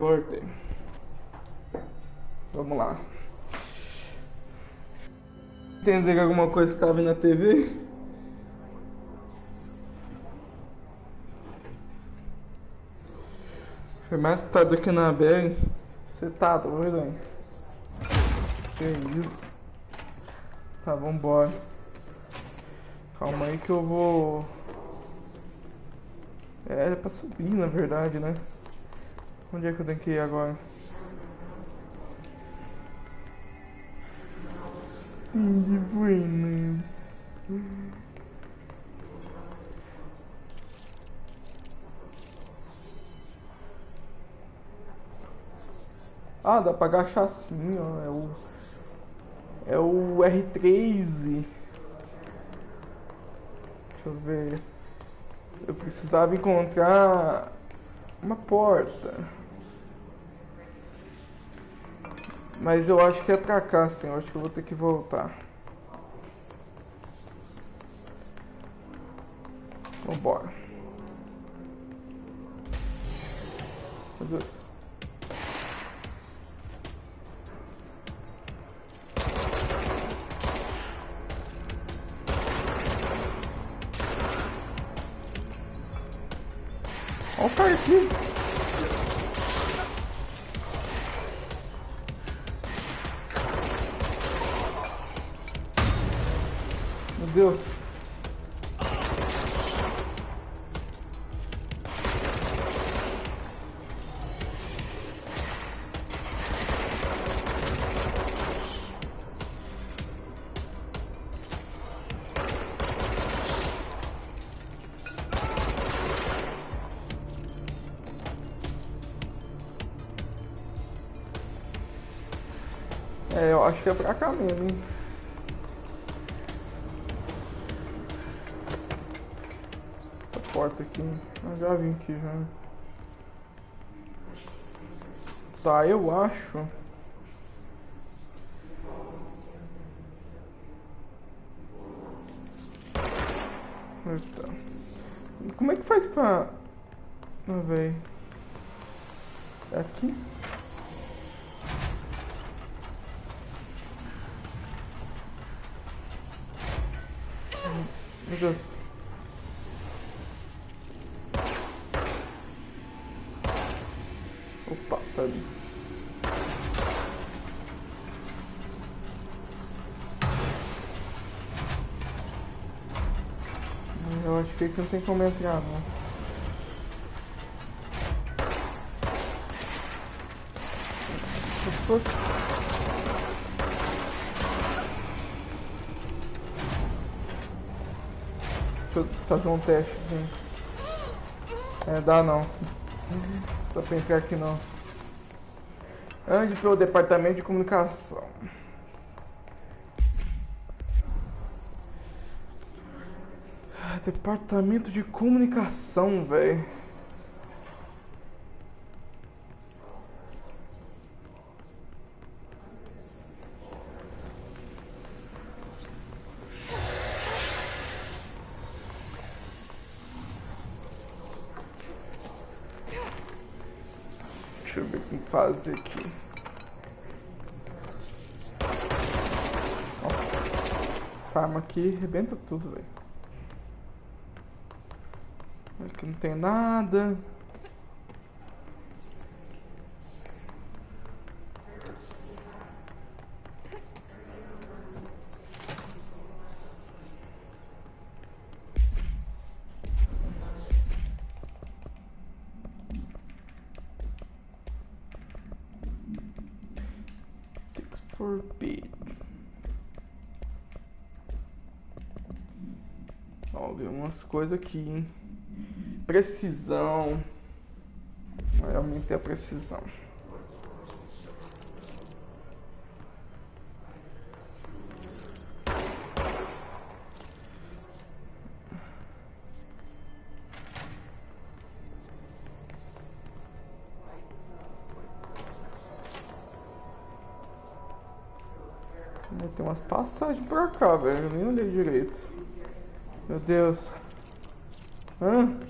Cortei. Vamos lá. Entender alguma coisa que tá vendo na TV? Foi mais que tá do que na BR. Você tá doido, que isso? Tá, vambora. Calma aí que eu vou... É pra subir, na verdade, né? Onde é que eu tenho que ir agora? Entendi, foi, né? Ah, dá pra agachar assim, ó. É o R3. Deixa eu ver. Eu precisava encontrar uma porta. Mas eu acho que é pra cá, sim. Eu acho que eu vou ter que voltar. Vambora. Meu Deus. Olha o cara aqui. Meu Deus. É, eu acho que é pra cá mesmo, hein? Essa porta aqui, eu já vim aqui já. Tá, eu acho. Tá. Como é que faz pra... Ah, véi. É aqui? Meu Deus. Opa, tá ali. Eu acho que aqui não tem como entrar, não. Deixa eu fazer um teste aqui. É, dá não. Dá pra entrar aqui não. Ande pelo departamento de comunicação. Departamento de comunicação, velho. Deixa eu ver o que fazer aqui. Nossa, essa arma aqui arrebenta tudo, velho. Aqui não tem nada. Forbid. Ó, vi umas coisas aqui, hein? Precisão. Eu aumentei a precisão. Tem umas passagens pra cá, velho. Eu nem olhei direito. Meu Deus. Hã?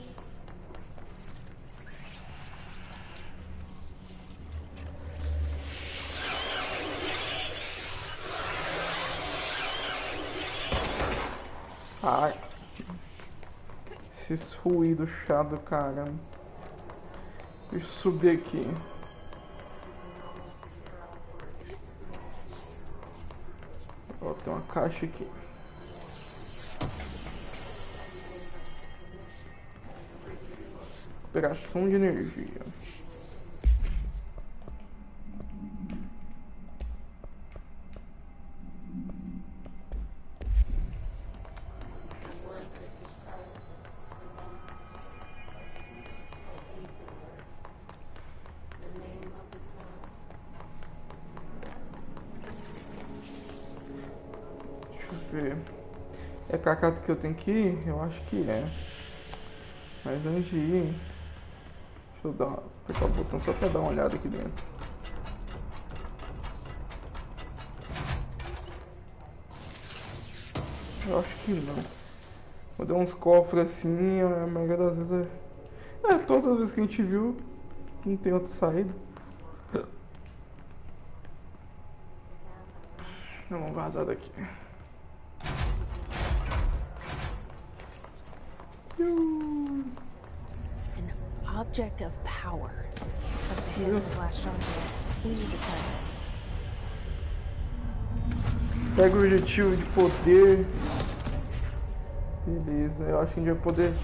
Ai. Esses ruídos chato, cara. Deixa eu subir aqui. Ó, tem uma caixa aqui. Recuperação de energia. É pra cá que eu tenho que ir? Eu acho que é. Mas antes de ir, deixa eu apertar o botão só pra dar uma olhada aqui dentro. Eu acho que não. Vou dar uns cofres assim, a maioria das vezes é... todas as vezes que a gente viu, não tem outra saída. Vamos vazar daqui. An object of power. Something has flashed onto it. We need to cleanse it. Pega o objetivo de poder. Beleza, eu acho que a gente vai poder.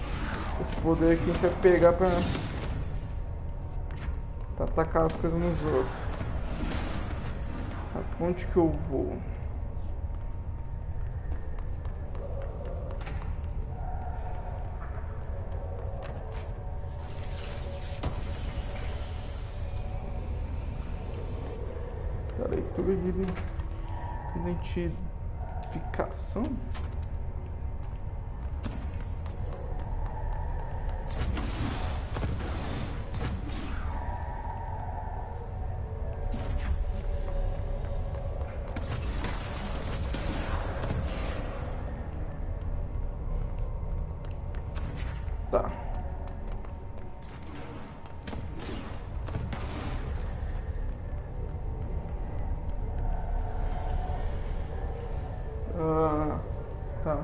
Esse poder aqui a gente vai pegar pra atacar as coisas nos outros. Onde que eu vou? A leitura de identificação? Tá. Tá.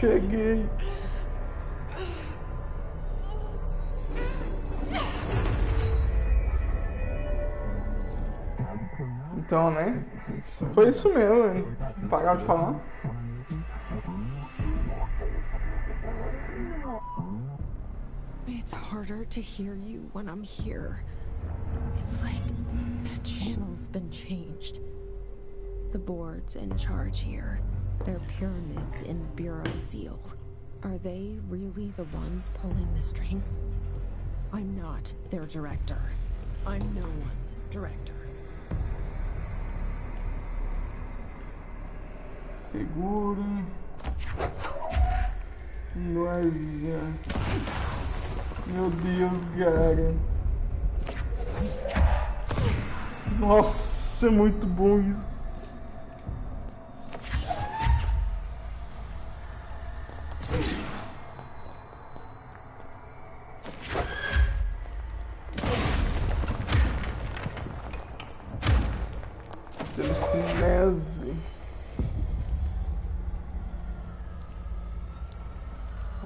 Cheguei. Então, né? Foi isso mesmo, né? Pararam de falar. It's harder to hear you when I'm here. It's like the channel's been changed. The boards in charge here, they're pyramids in Bureau seal. Are they really the ones pulling the strings? I'm not their director. I'm no one's director. Segura. Nossa. Meu Deus, cara. Nossa, é muito bom isso. Telecinese.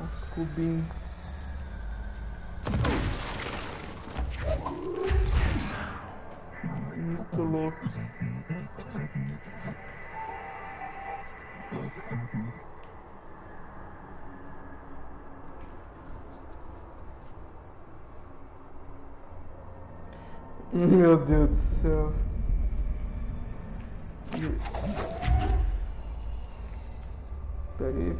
Os cubinhos. Muito louco. Meu Deus do céu. Pera aí.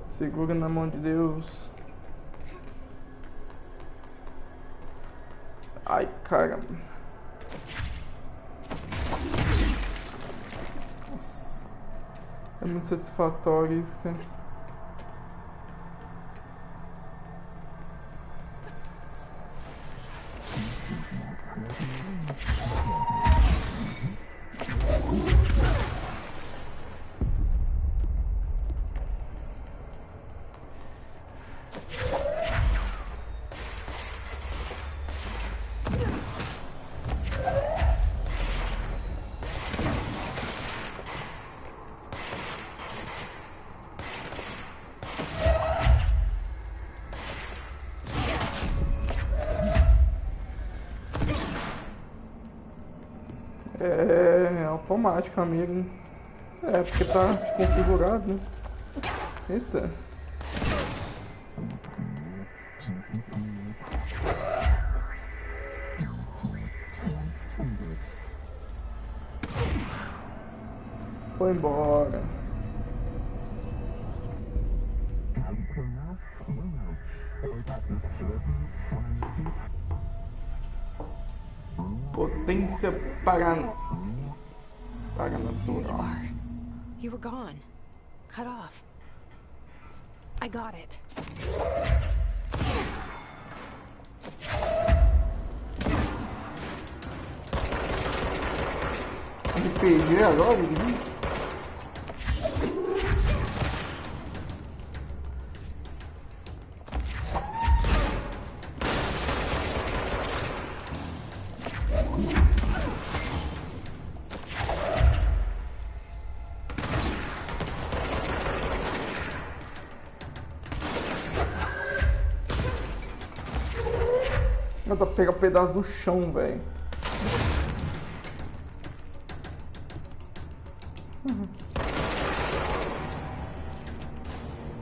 Segura na mão de Deus. Ai, caramba. Nossa. É muito satisfatório isso, cara. É automático, amigo. É, porque tá configurado, né? Eita. Foi embora. Potência paranatural. You were gone. Cut off. I got it. RPG agora, né? Dá pra pegar pedaço do chão, velho.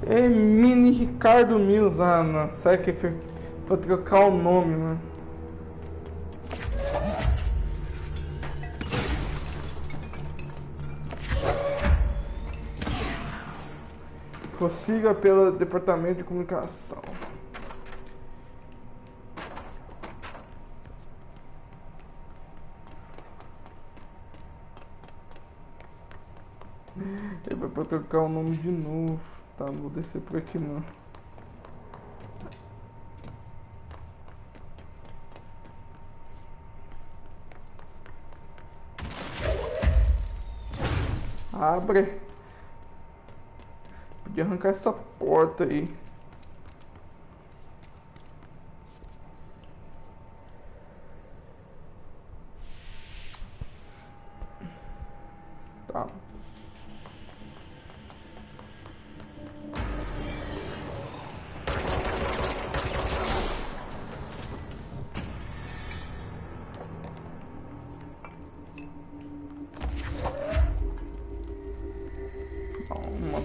É Mini Ricardo Mills. Ah, não. Será que foi pra trocar o nome, mano? Prossiga pelo departamento de comunicação. Ele vai pra trocar o nome de novo. Tá, não vou descer por aqui não. Abre. Podia arrancar essa porta aí. Tá.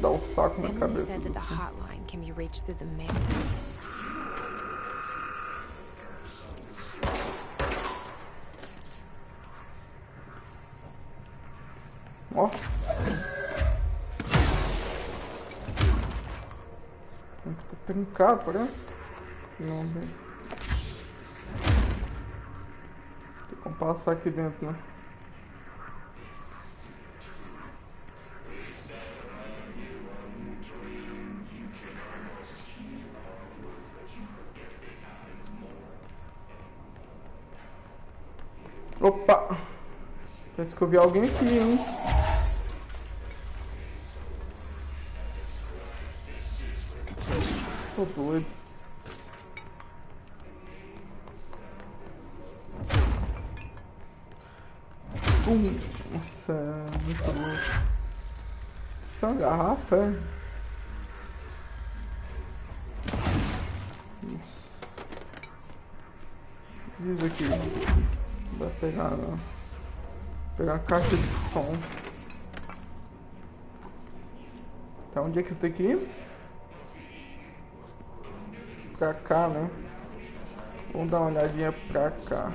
Dar um saco na cabeça. Said that the hotline can be reached through the mail. Ó. Tá trincado, parece. Não, tem como passar aqui dentro, né? Opa! Parece que eu vi alguém aqui, hein? Tô doido. Nossa, é muito louco. Tem uma garrafa, é? Nossa. Diz aqui. Não dá pra pegar, não. Pegar a caixa de som. Tá, onde é que eu tenho que ir? Pra cá, né? Vamos dar uma olhadinha pra cá.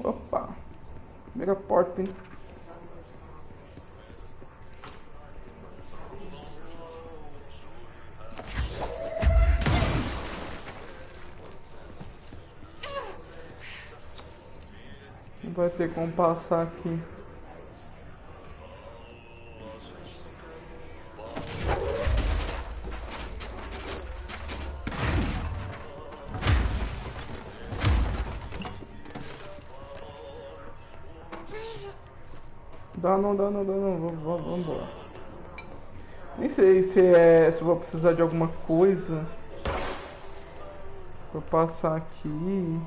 Opa! Primeira porta, hein? Não vai ter como passar aqui. Dá não, vamos embora. Nem sei se eu vou precisar de alguma coisa. Vou passar aqui.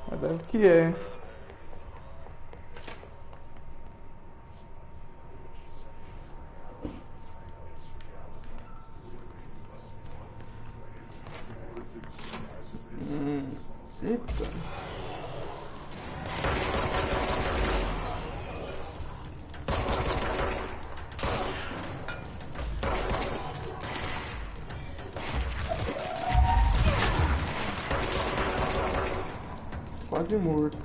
Mas deve que é. Eita. Quase morto.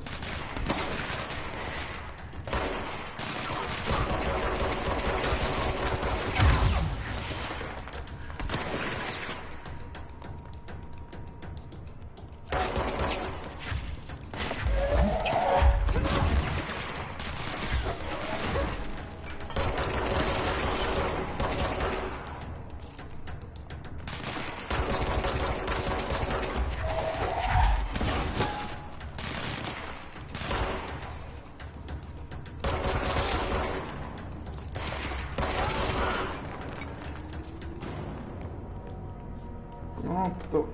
Pronto.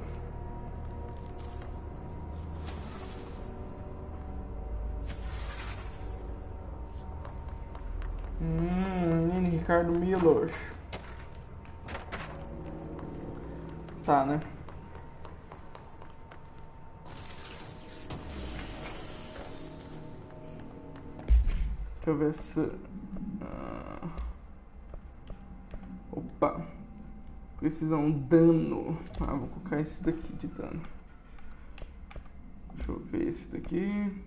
Ricardo Milos. Tá, né? Deixa eu ver se... Opa. Precisam dano. Vou colocar esse daqui de dano. Deixa eu ver esse daqui.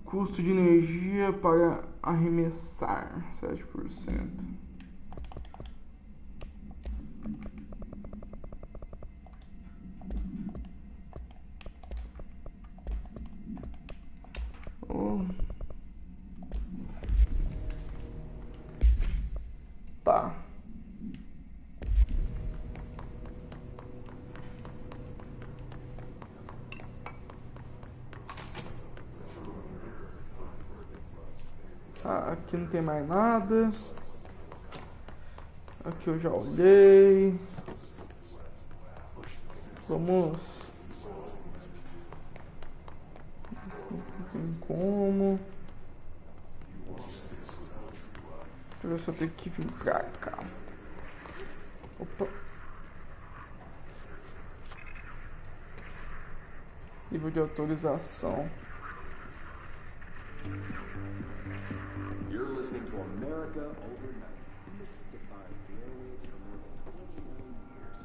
Custo de energia para arremessar 7%. Tá. Aqui não tem mais nada. Aqui eu já olhei. Vamos. Não tem como. Deixa eu ver se eu tenho que vir pra cá. Opa. Nível de autorização. You're listening to America Overnight, mystifying the airwaves for more than 29 years.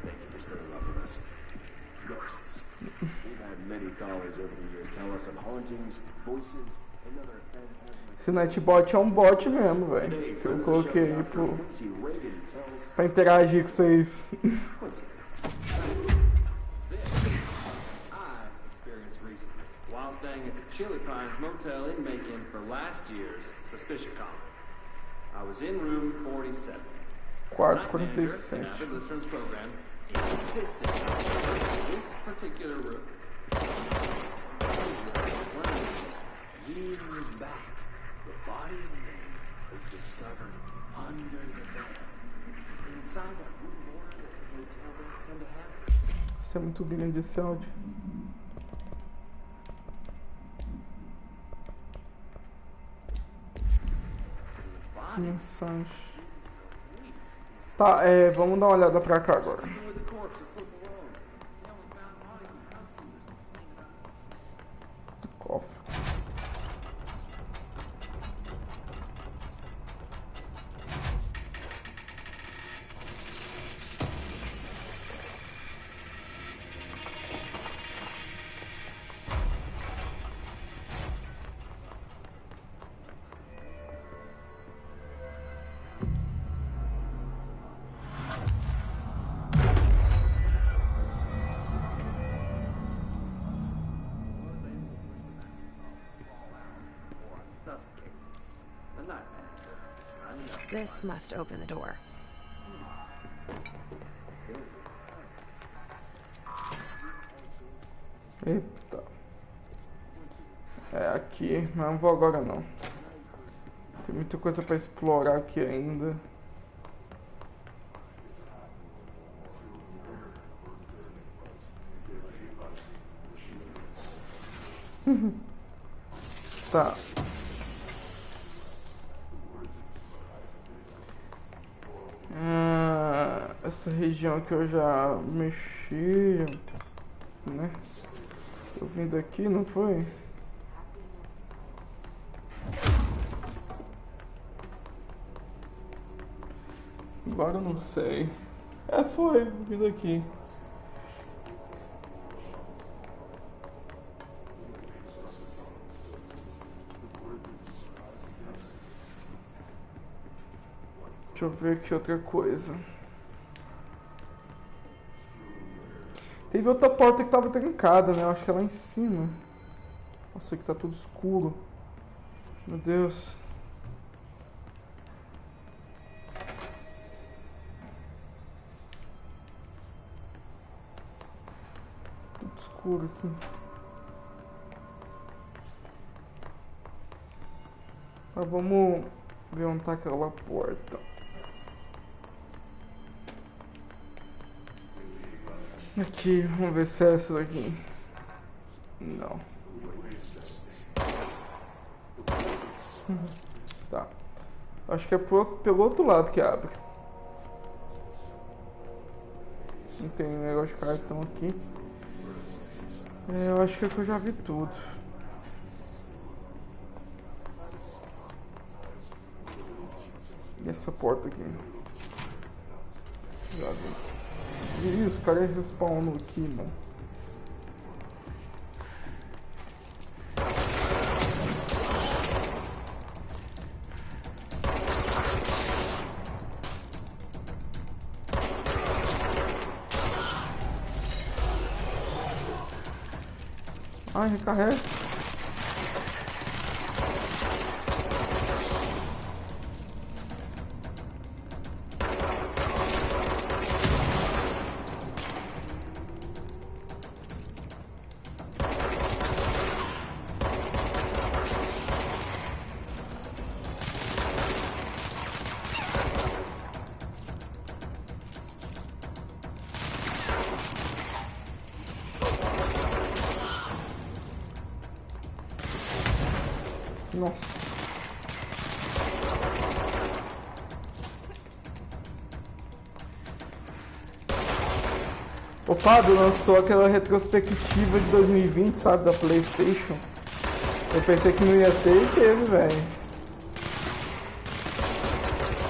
Thank you for staying up with us. Ghosts. We've had many callers over the years tell us of hauntings, voices, and other phantasms. Esse Nightbot é um bot mesmo, velho. Eu coloquei aí pra interagir com vocês. While staying at the Chili Pines Motel in Macon for last year's Suspicion Con. I was in room 47. Quarto Night manager, 47. an avid listener to the program, insisted on this particular room. Years back, the body of a man was discovered under the bed. Inside that wooden mortar that the motel beds tend to have. Isso é muito grande esse áudio. Mensagem. Tá, vamos dar uma olhada pra cá agora. Cofre. This must open the door. Eita. É aqui, mas não vou agora não. Tem muita coisa pra explorar aqui ainda. Tá. Essa região que eu já mexi, né? Eu vim daqui, não foi? Agora eu não sei. Foi, eu vim daqui. Deixa eu ver aqui outra coisa. Teve outra porta que tava trancada, né? Eu acho que é lá em cima. Nossa, aqui tá tudo escuro. Meu Deus. Tudo escuro aqui. Mas vamos ver onde tá aquela porta. Aqui, vamos ver se é essa daqui. Não. Tá. Acho que é pelo outro lado que abre. Não tem negócio de cartão aqui. Eu acho que eu já vi tudo. E essa porta aqui? Já vi. Ih, os caras respawnam aqui, mano. Ai, recarrega. Nossa. O Fábio lançou aquela retrospectiva de 2020, sabe, da PlayStation. Eu pensei que não ia ter e teve, velho.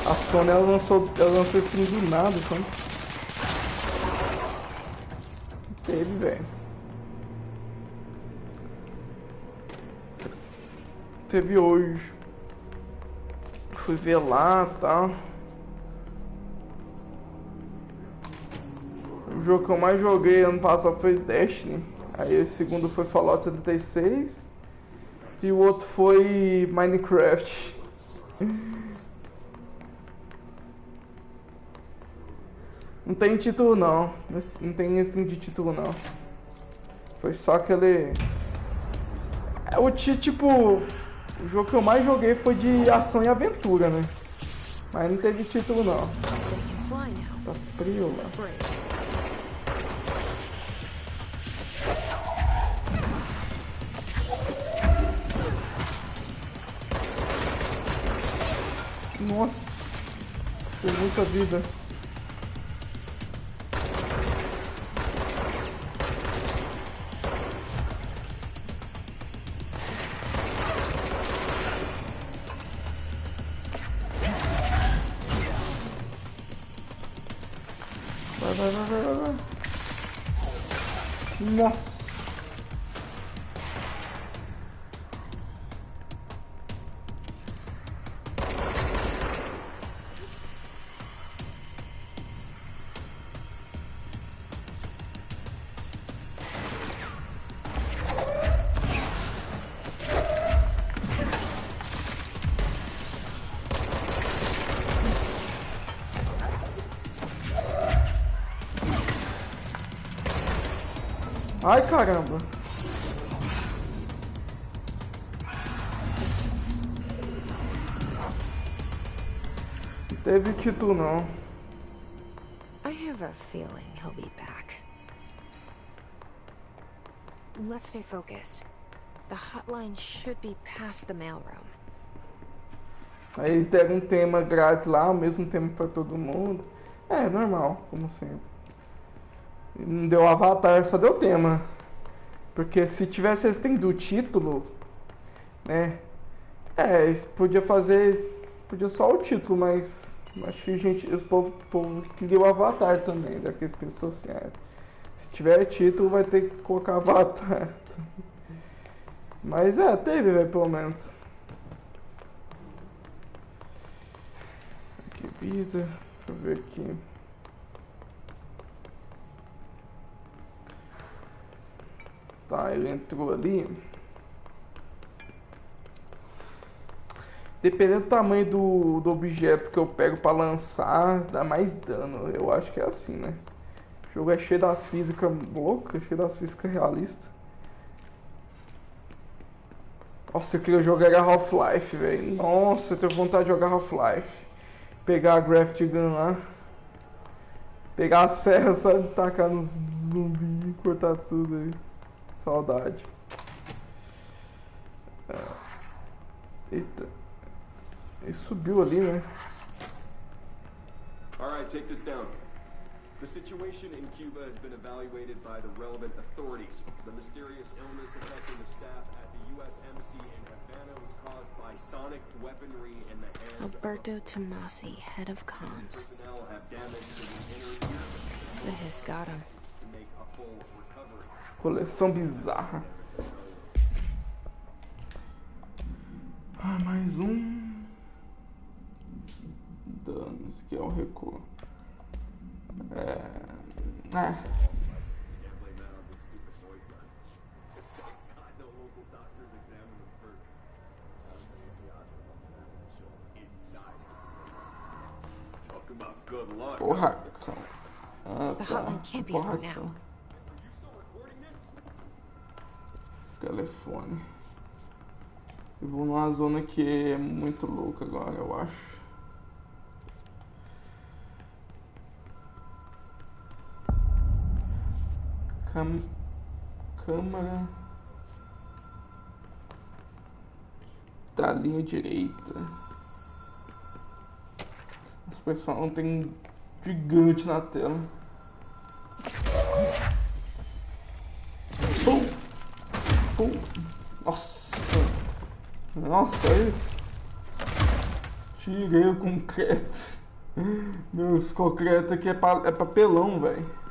A Sony ela lançou esse trem do nada, sabe? Teve, velho. Teve hoje. Fui ver lá, tá? O jogo que eu mais joguei ano passado foi Destiny. Aí o segundo foi Fallout 76. E o outro foi Minecraft. Não tem título não. Não tem stream de título não. Foi só aquele... O jogo que eu mais joguei foi de ação e aventura, né? Mas não teve título não. Tá frio lá. Nossa, tem muita vida. Vai. Nossa. Ai, caramba. teve título não. I have a feeling he'll be back. Let's stay focused. The hotline should be past the mailroom. Aí eles deram um tema grátis lá, o mesmo tema pra todo mundo. É, normal, como sempre. Não deu avatar, só deu tema. Porque se tivesse estendido o título, né? É, eles podia só o título, mas acho que o povo queria o avatar também, daqueles pessoas assim, se tiver título vai ter que colocar avatar. Mas teve, velho, pelo menos. Que vida, deixa eu ver aqui. Tá, ele entrou ali. Dependendo do tamanho do objeto que eu pego pra lançar, dá mais dano. Eu acho que é assim, né? O jogo é cheio das físicas loucas, cheio das físicas realistas. Nossa, eu queria jogar Half-Life, velho. Nossa, eu tenho vontade de jogar Half-Life. Pegar a Graft Gun lá. Pegar a serra, sabe? Tacar nos zumbis e cortar tudo aí. Saudade. Eita. Ele subiu ali, né? Alright, take this down. The situation in Cuba has been evaluated by the relevant authorities. The mysterious illness affecting the staff at the U.S. Embassy in Havana was caused by sonic weaponry in the hands Alberto Tomasi, head of comms. personnel have damage to the inner ear The hiss got him. to make a full recovery. Coleção bizarra. Mais um. Danos, que é o recuo. Porra, The hotline can't be for now. Telefone. Eu vou numa zona que é muito louca agora, eu acho. Câmara da linha direita. As pessoas não tem gigante na tela. Pum! Pum! Nossa! Nossa, olha isso! Tirei o concreto. Meus concretos aqui é papelão, velho.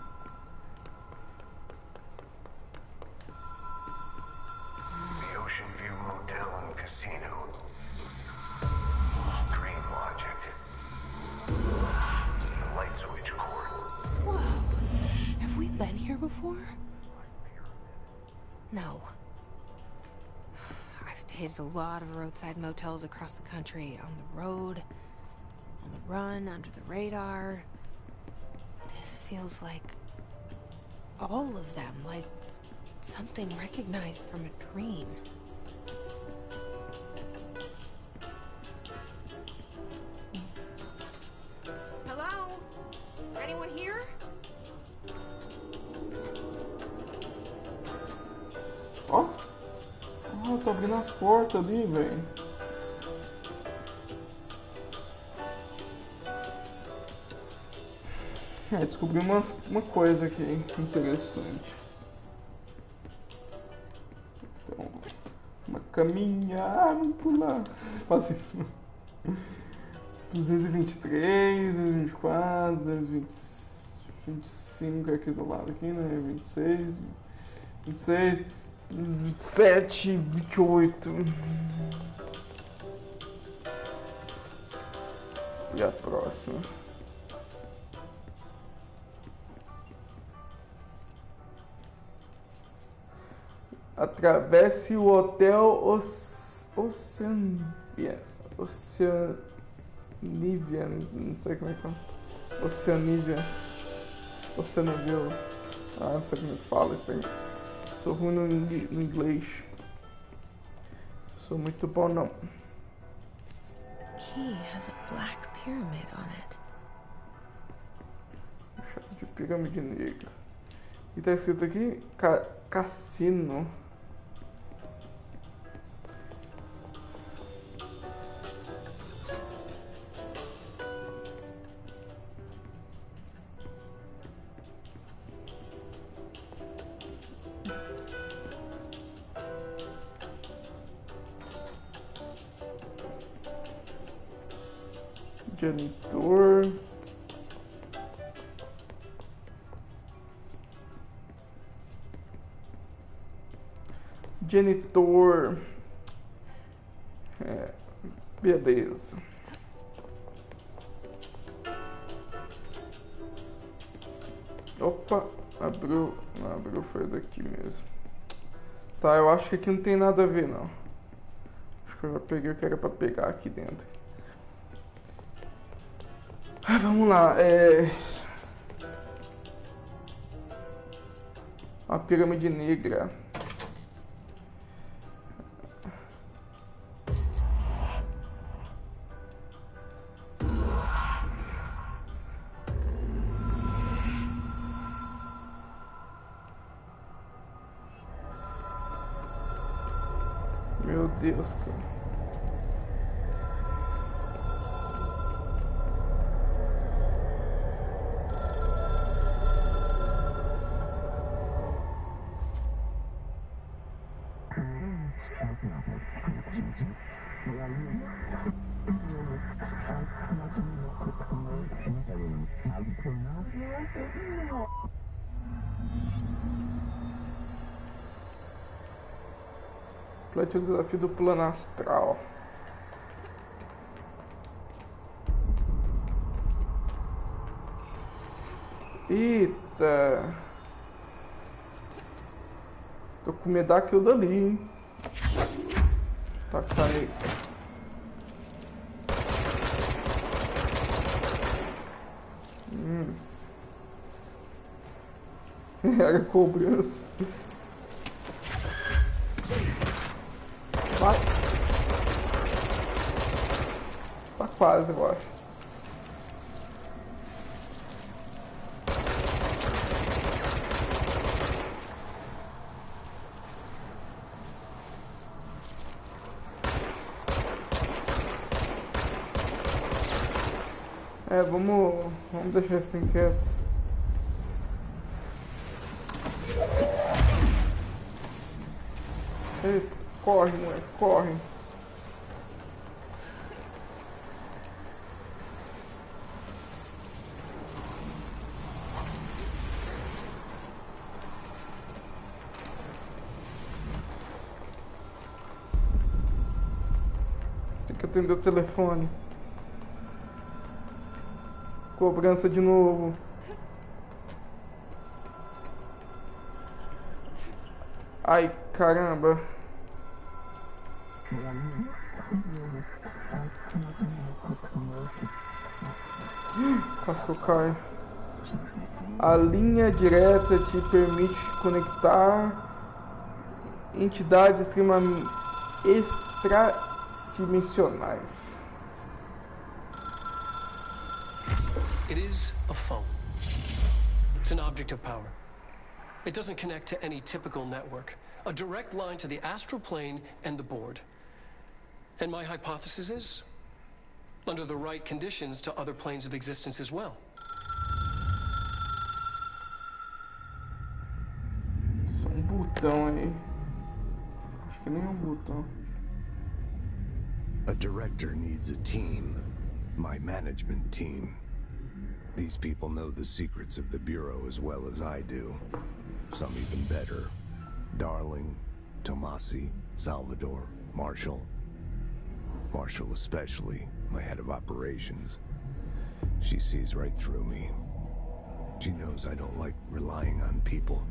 Before? No. I've stayed at a lot of roadside motels across the country, on the road, on the run, under the radar. This feels like all of them, like something recognized from a dream. Hello? Anyone here? Ó, tá abrindo as portas ali, velho. Descobri uma coisa aqui interessante. Então, uma caminhada, vamos pular. Faça isso. 223, 224, 225 aqui do lado aqui, né? 26, 26. 27, 28. E a próxima? Atravesse o hotel Oceanivia, não sei como é que é. Oceanivia. Não sei como é que fala isso aí. Sou ruim no inglês. Sou muito bom não. Key has a black pyramid on it. Chave de pirâmide negra. E tá escrito aqui cassino. Janitor. Janitor. É, beleza. Opa, abriu. Não abriu, foi daqui mesmo. Tá, eu acho que aqui não tem nada a ver, não. Acho que eu já peguei o que era pra pegar aqui dentro. Ah, vamos lá, a pirâmide negra. Meu Deus, cara. Complete o desafio do plano astral. Eita. Tô com medo daquilo dali, hein? Tá caindo. Era cobrança. Vai. Tá quase, eu acho. Vamos deixar assim quieto. Eita, corre, moleque, corre. Tem que atender o telefone. Cobrança de novo. Ai, caramba. Quase que eu caio. A linha direta te permite conectar entidades extremamente extradimensionais. It is a phone. It's an object of power. It doesn't connect to any typical network. A direct line to the astral plane and the board. And my hypothesis is, under the right conditions, to other planes of existence as well. Só botão aí. Acho que nem botão. A director needs a team. My management team. These people know the secrets of the Bureau as well as I do. Some even better. Darling, Tomasi, Salvador, Marshall. Marshall especially, my head of operations. She sees right through me. She knows I don't like relying on people.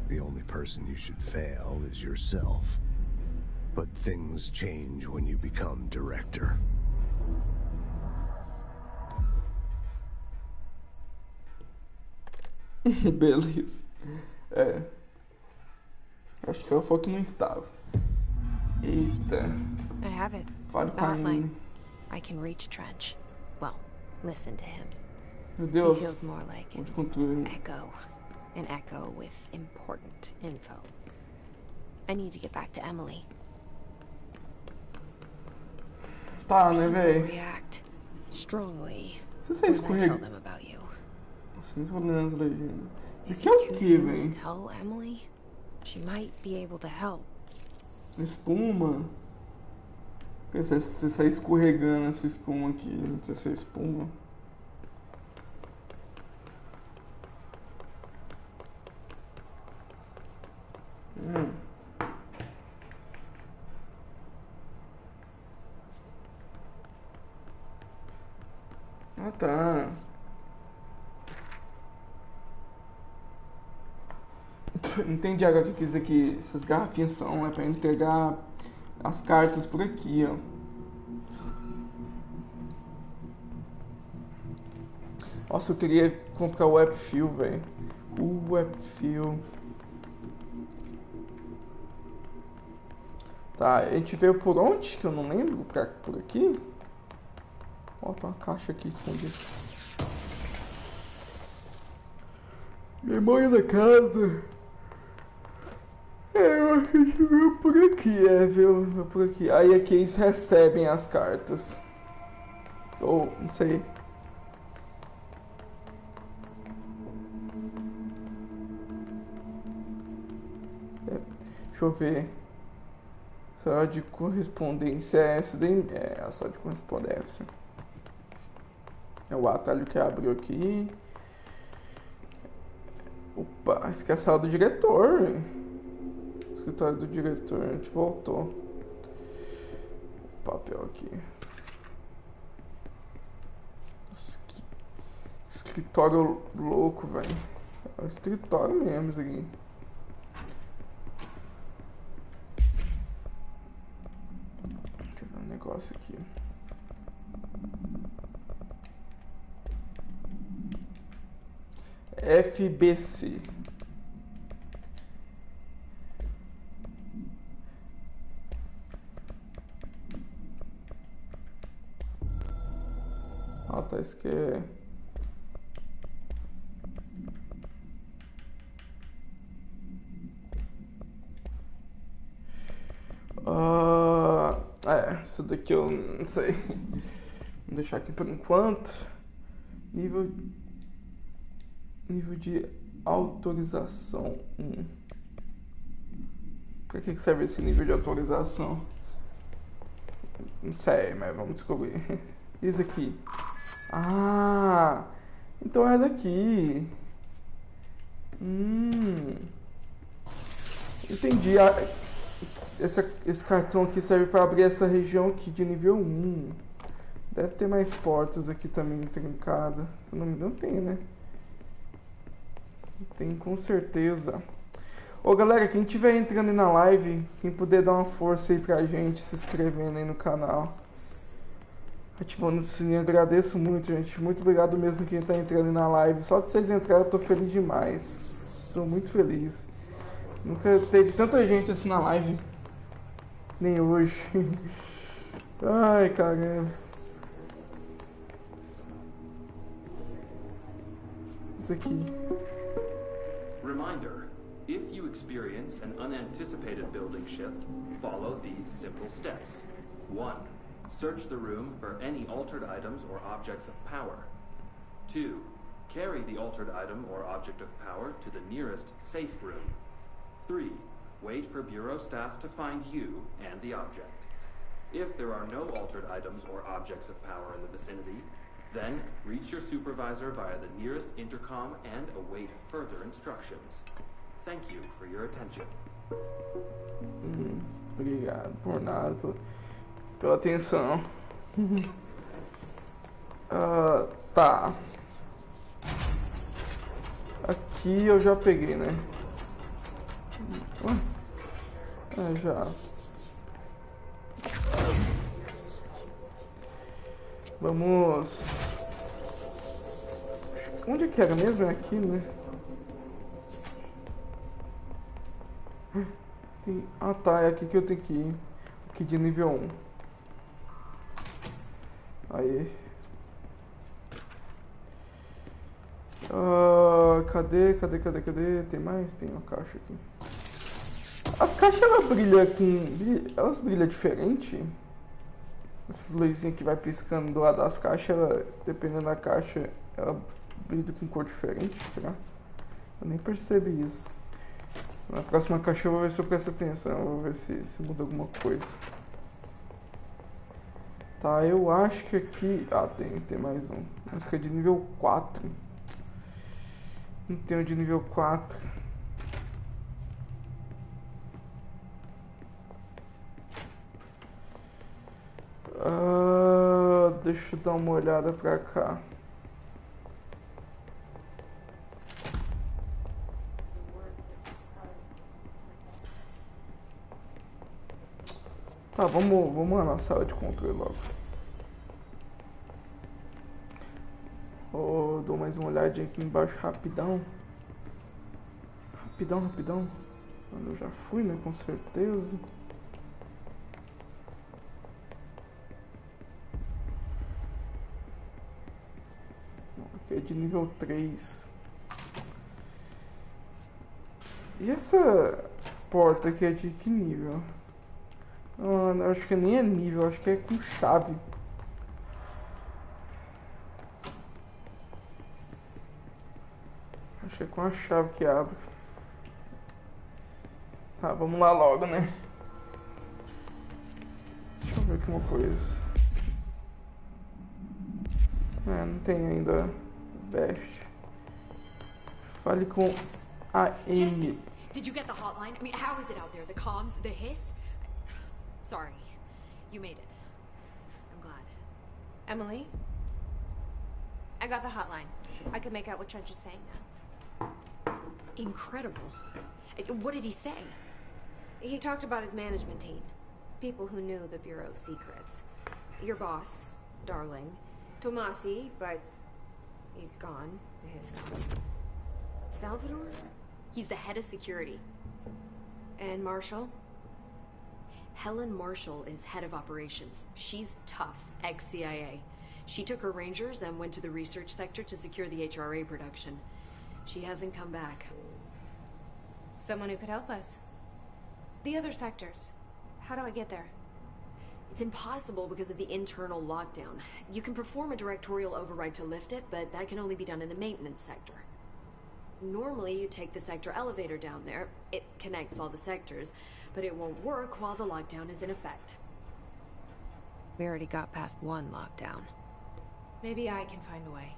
The only person you should fail is yourself. But things change when you become director. Beleza. Acho que ela falou que não estava. Eita. I have it. Vale Outline. I can reach trench. Well, Listen to him. Meu He Deus. feels more like an echo with important info. I need to get back to Emily. Tá, né, véi? React strongly Se você when I escorrega... tell them about you. Assim, tô olhando as legendas. Is Isso it aqui é o too que, soon véi? to tell Emily? She might be able to help. Espuma? Se você sair escorregando essa espuma aqui, não sei se é espuma. Ah, tá. Entendi agora o que isso aqui, essas garrafinhas são, é pra entregar as cartas por aqui, ó. Nossa, eu queria comprar o Webfill, velho. O Webfill. Tá, a gente veio por onde? Que eu não lembro. Por aqui? Ó, tem uma caixa aqui escondida. Memória da casa. Eu acho que a gente veio por aqui, veio por aqui. Aí aqui eles recebem as cartas. Ou, não sei. Deixa eu ver. Sala de correspondência é essa daí? É a sala de correspondência. É o atalho que abriu aqui. Opa, esse aqui é a sala do diretor. Escritório do diretor, a gente voltou. O papel aqui. Que escritório louco, velho. É um escritório mesmo isso aqui. Deixa eu ver um negócio aqui. FBC. Ah, tá, isso que é... isso daqui eu não sei. Vou deixar aqui por enquanto. Nível de autorização 1. Pra que serve esse nível de autorização? Não sei, mas vamos descobrir. Isso aqui. Ah, então é daqui. Entendi. Esse cartão aqui serve para abrir essa região aqui de nível 1. Deve ter mais portas aqui também trincadas. Se não me engano, tem, né? Tem com certeza. Ô galera, quem estiver entrando aí na live, quem puder dar uma força aí pra gente, se inscrevendo aí no canal, ativando o sininho, agradeço muito, gente. Muito obrigado mesmo quem tá entrando aí na live. Só de vocês entrarem eu tô feliz demais. Tô muito feliz. Nunca teve tanta gente assim na live. Nem hoje. Ai, caramba. Isso aqui. Reminder, if you experience an unanticipated building shift, follow these simple steps. 1. Search the room for any altered items or objects of power. 2. Carry the altered item or object of power to the nearest safe room. 3. Wait for Bureau staff to find you and the object. If there are no altered items or objects of power in the vicinity, then reach your supervisor via the nearest intercom and await further instructions. Thank you for your attention. Obrigado por nada, pela atenção. Tá. Aqui eu já peguei, né? Já. Vamos... Onde é que era mesmo? É aqui, né? Ah, tá. É aqui que eu tenho que ir. Aqui de nível 1. Aí. Cadê? Tem mais? Tem uma caixa aqui. As caixas elas brilham diferente? Essas luzinhas que vai piscando do lado das caixas, dependendo da caixa, ela brilha com cor diferente, será? Eu nem percebi isso. Na próxima caixa eu vou ver se eu presto atenção, eu vou ver se muda alguma coisa. Tá, eu acho que aqui... Ah, tem mais um. Acho que é de nível 4. Não tem o de nível 4. Deixa eu dar uma olhada pra cá. Tá, vamos lá na sala de controle logo. Dou mais uma olhadinha aqui embaixo rapidão. Rapidão. Eu já fui, né? Com certeza. Aqui é de nível 3. E essa porta aqui é de que nível? Eu acho que nem é nível, acho que é com chave. Acho que é com a chave que abre. Tá, vamos lá logo, né? Deixa eu ver aqui uma coisa. Não tem ainda veste. Fale com a Amy. Did you get the hotline? I mean, how is it out there? The comms, the hiss? Sorry, you made it. I'm glad. Emily? I got the hotline. I can make out what Trench is saying now. Incredible. What did he say? He talked about his management team. People who knew the Bureau's secrets. Your boss, Darling. Tomasi, but he's gone. His gone. Salvador? He's the head of security. And Marshall? Helen Marshall is head of operations. She's tough, ex-CIA. She took her Rangers and went to the research sector to secure the HRA production. She hasn't come back. Someone who could help us. The other sectors. How do I get there? It's impossible because of the internal lockdown. You can perform a directorial override to lift it, but that can only be done in the maintenance sector. Normally, you take the sector elevator down there. It connects all the sectors, but it won't work while the lockdown is in effect. We already got past one lockdown. Maybe I can find a way.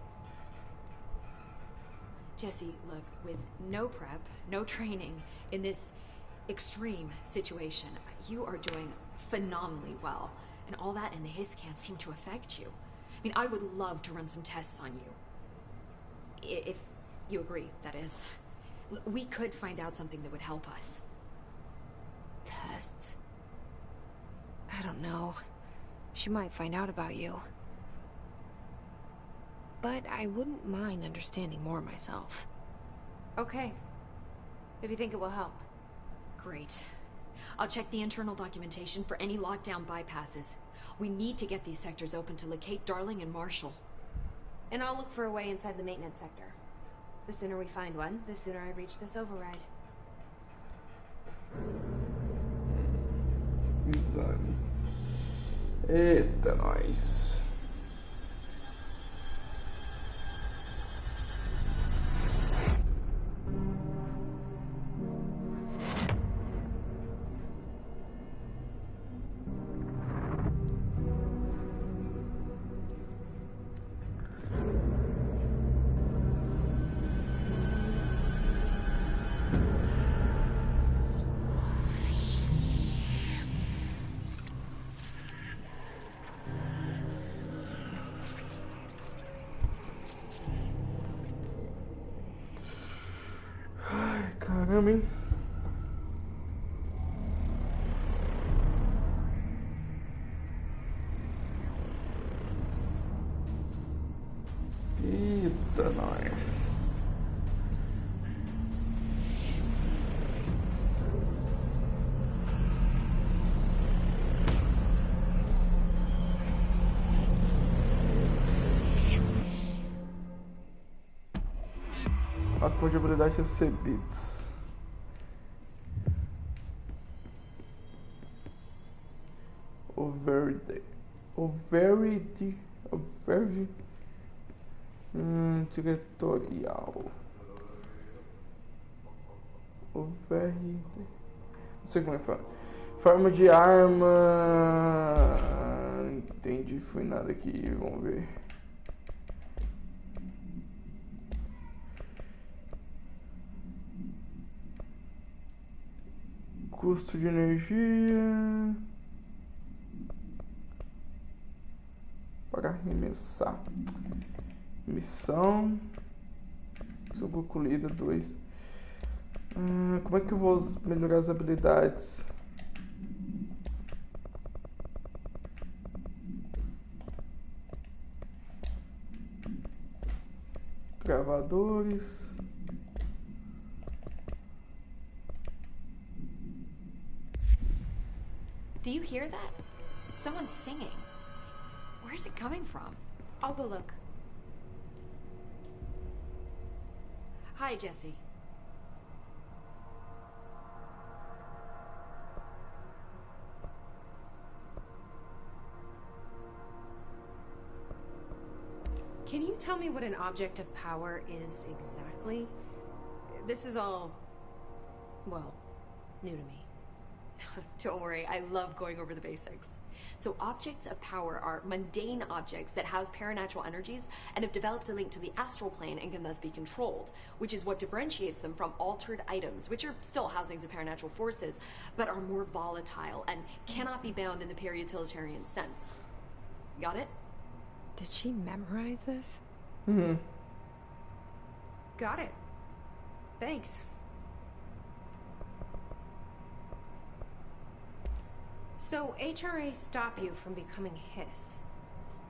Jesse, look, with no prep, no training, in this extreme situation, you are doing phenomenally well. And all that and the hiss can't seem to affect you. I mean, I would love to run some tests on you. If you agree, that is. We could find out something that would help us. Tests? I don't know. She might find out about you. But I wouldn't mind understanding more myself. Okay. If you think it will help. Great. I'll check the internal documentation for any lockdown bypasses. We need to get these sectors open to locate Darling and Marshall. And I'll look for a way inside the maintenance sector. The sooner we find one, the sooner I reach this override. Exame. Eita, nós. Caramba, hein? Eita, nós. As pontos de habilidade recebidos. Diretorial. Não sei como é que fala. Forma de arma. Entendi, foi nada aqui. Vamos ver. Custo de energia. Para arremessar. Missão. Missão concluída 2. Como é que eu vou melhorar as habilidades? Gravadores. Do you hear that? Someone's singing. Where's it coming from? I'll go look. Hi, Jesse. Can you tell me what an object of power is exactly? This is all, well, new to me. Don't worry, I love going over the basics. So objects of power are mundane objects that house paranatural energies and have developed a link to the astral plane and can thus be controlled, which is what differentiates them from altered items, which are still housings of paranatural forces, but are more volatile and cannot be bound in the peri-utilitarian sense. Got it? Did she memorize this? Got it. Thanks. So, HRA stop you from becoming Hiss?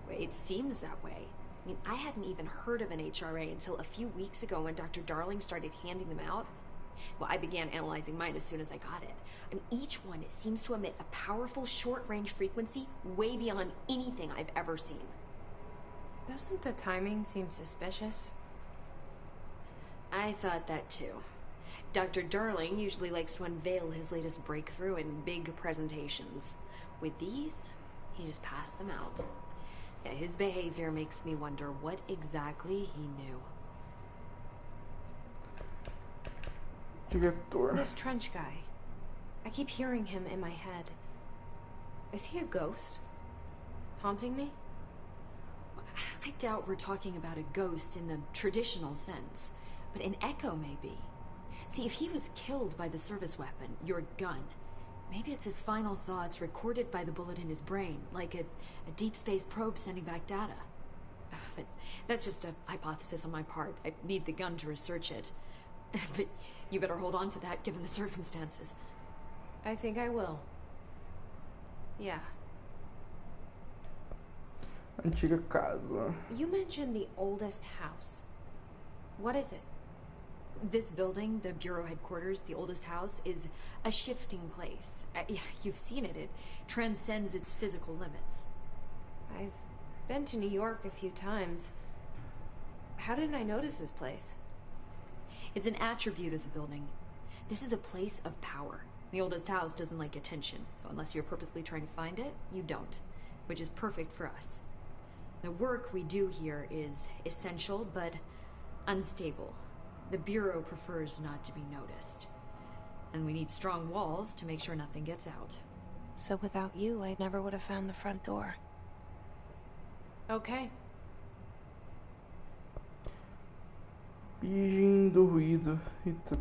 It seems that way. I mean, I hadn't even heard of an HRA until a few weeks ago when Dr. Darling started handing them out. Well, I began analyzing mine as soon as I got it. And each one seems to emit a powerful short-range frequency way beyond anything I've ever seen. Doesn't the timing seem suspicious? I thought that too. Dr. Darling usually likes to unveil his latest breakthrough in big presentations. With these, he just passed them out. Yeah, his behavior makes me wonder what exactly he knew. This trench guy. I keep hearing him in my head. Is he a ghost? Haunting me? I doubt we're talking about a ghost in the traditional sense, but an echo maybe. See, if he was killed by the service weapon, your gun, maybe it's his final thoughts recorded by the bullet in his brain, like a deep space probe sending back data. But that's just a hypothesis on my part. I need the gun to research it. But you better hold on to that given the circumstances. I think I will. Yeah. Antiga casa. You mentioned the oldest house. What is it? This building, the Bureau headquarters, the oldest house, is a shifting place. You've seen it. It transcends its physical limits. I've been to New York a few times. How didn't I notice this place? It's an attribute of the building. This is a place of power. The oldest house doesn't like attention, so unless you're purposely trying to find it, you don't, which is perfect for us. The work we do here is essential, but unstable. The Bureau prefers not to be noticed. And we need strong walls to make sure nothing gets out. So without you, I never would have found the front door. Okay. Virgem do ruído. Eita,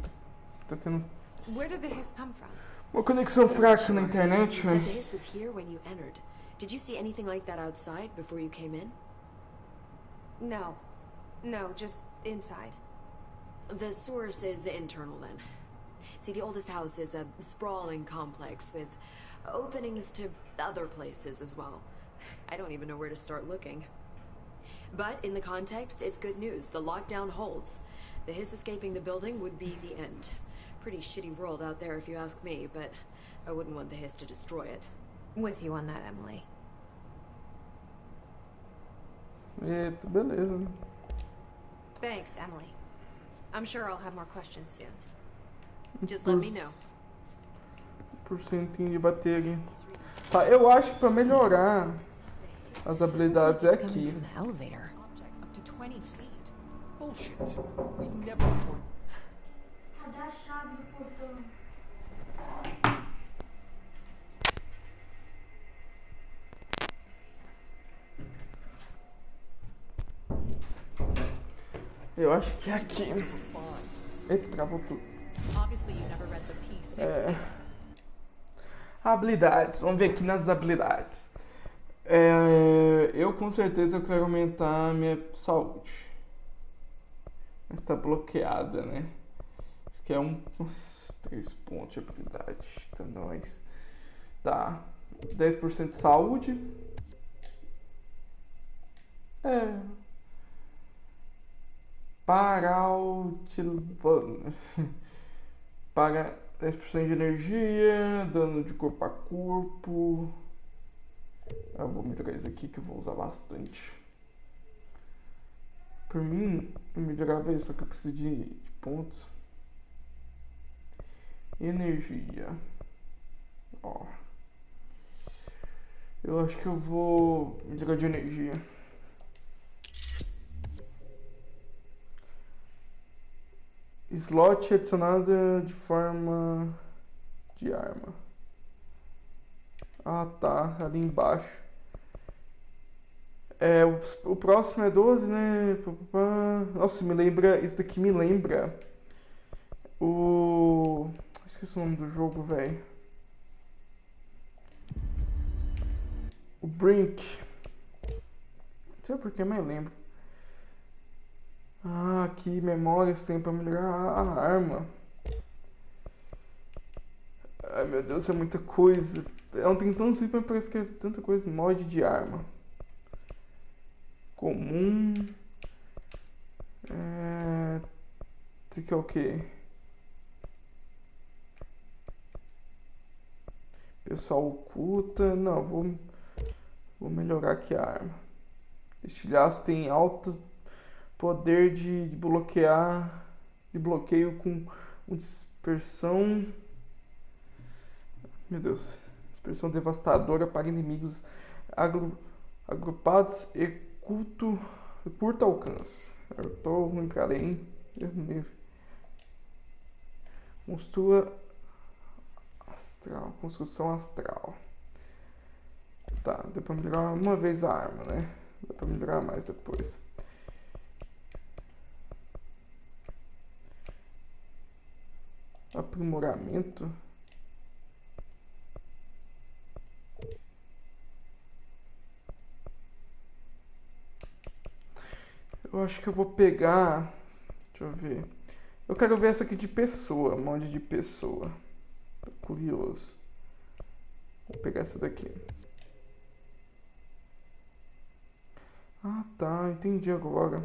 tá tendo Where did the hiss come from? uma conexão fraca na internet, You velho. said the hiss was here when you entered. Did you see anything like that outside before you came in? No. No, just inside. The source is internal then. See, the oldest house is a sprawling complex with openings to other places as well. I don't even know where to start looking. But in the context, it's good news. The lockdown holds. The hiss escaping the building would be the end. Pretty shitty world out there if you ask me, but I wouldn't want the hiss to destroy it. With you on that, Emily. Eita, beleza. Thanks, Emily. I'm sure I'll have more questions soon. Just let me know. Porcentinho de bateria. Tá, eu acho que pra melhorar as habilidades é aqui. Cadê a chave do portão? Eu acho que é aqui. Eita, travou tudo. Habilidades. Vamos ver aqui nas habilidades. Eu com certeza quero aumentar a minha saúde. Mas tá bloqueada, né? Isso aqui é uns 3 pontos de habilidade. Então nós. Tá. 10% de saúde. Paga 10% de energia, dano de corpo a corpo. Eu vou melhorar isso aqui que eu vou usar bastante. Por mim, eu melhorava isso, só que eu preciso de pontos. Energia. Ó. Eu acho que eu vou melhorar de energia. Slot adicionada de forma de arma. Ah, tá. Ali embaixo. O próximo é 12, né? Nossa, me lembra... Isso daqui me lembra... Esqueci o nome do jogo, velho. O Brink. Não sei por que, mas eu lembro. Ah, aqui, memórias tem pra melhorar a arma. Ai, meu Deus, é muita coisa. Ela tem tão simples, mas parece que é tanta coisa. Mod de arma. Comum. Esse aqui é o quê? Pessoal oculta. Não, vou melhorar aqui a arma. Estilhaço tem alto poder de bloquear. De bloqueio com dispersão. Meu Deus. Dispersão devastadora para inimigos agrupados e curto alcance. Eu tô ruim pra ler, hein? Construção astral. Tá, deu pra melhorar uma vez a arma, né? Dá pra melhorar mais depois. Aprimoramento. Eu acho que eu vou pegar... Deixa eu ver. Eu quero ver essa aqui de pessoa. Mod de pessoa. Tô curioso. Vou pegar essa daqui. Ah, tá. Entendi agora.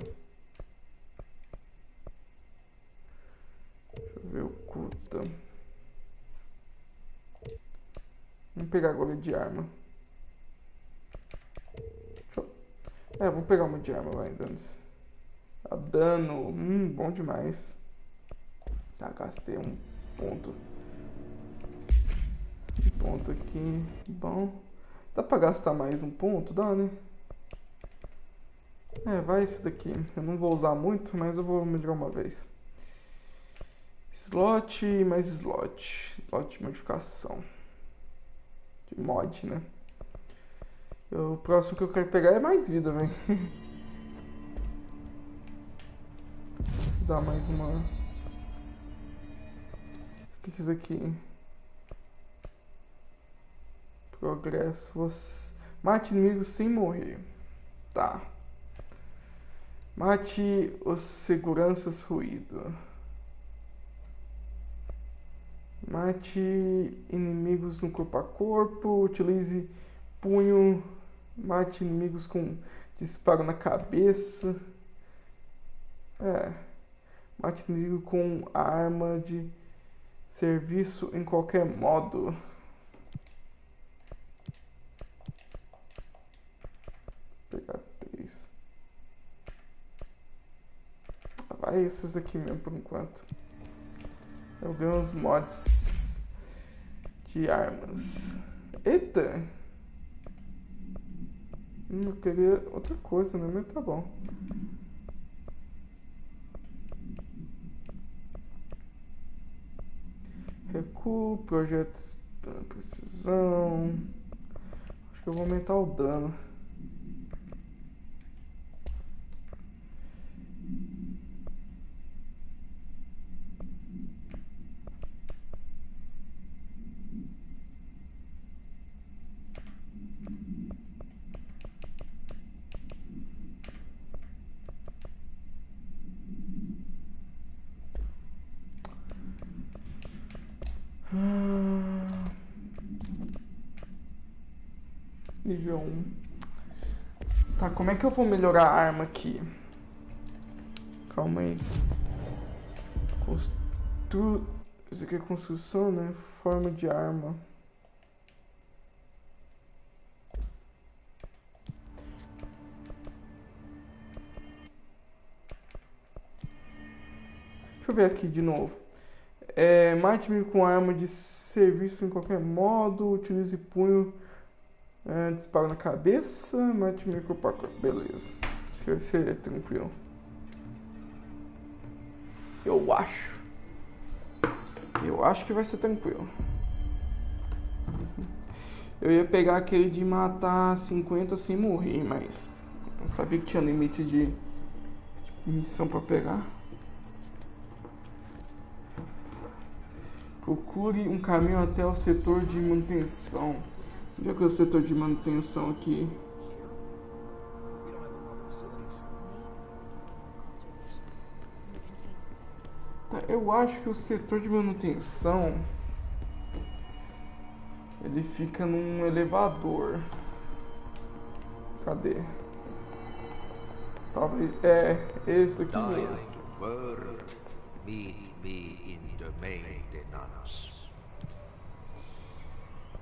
Deixa eu ver. Oculta. Vamos pegar agora de arma. Vamos pegar uma de arma, vai, dane-se. A dano, bom demais. Tá, gastei um ponto. Um ponto aqui, bom. Dá pra gastar mais um ponto? Dá, né? Vai esse daqui. Eu não vou usar muito, mas eu vou melhorar uma vez. Slot, mais slot. Slot de modificação. De mod, né? O próximo que eu quero pegar é mais vida, velho. Dá mais uma... O que é isso aqui? Progresso. Mate inimigos sem morrer. Tá. Mate os seguranças ruído. Mate inimigos no corpo a corpo. Utilize punho. Mate inimigos com disparo na cabeça. Mate inimigo com a arma de serviço em qualquer modo. Vou pegar 3. usar esses aqui mesmo por enquanto. Eu vi uns mods de armas. Eita! Eu queria outra coisa, né? Mas tá bom. Recuo, projetos, precisão. Acho que eu vou aumentar o dano. Nível 1. Tá, como é que eu vou melhorar a arma aqui? Calma aí. Isso aqui é construção, né? Forma de arma. Deixa eu ver aqui de novo. Mate-me com arma de serviço em qualquer modo. Utilize punho. Disparo na cabeça. Mate-me com pacote. Beleza. Acho que vai ser tranquilo. Eu acho que vai ser tranquilo. Eu ia pegar aquele de matar 50 sem morrer, mas não sabia que tinha limite de missão pra pegar. Procure um caminho até o setor de manutenção. Onde é que é o setor de manutenção aqui? Tá, eu acho que o setor de manutenção ele fica num elevador. Cadê? Talvez esse daqui mesmo.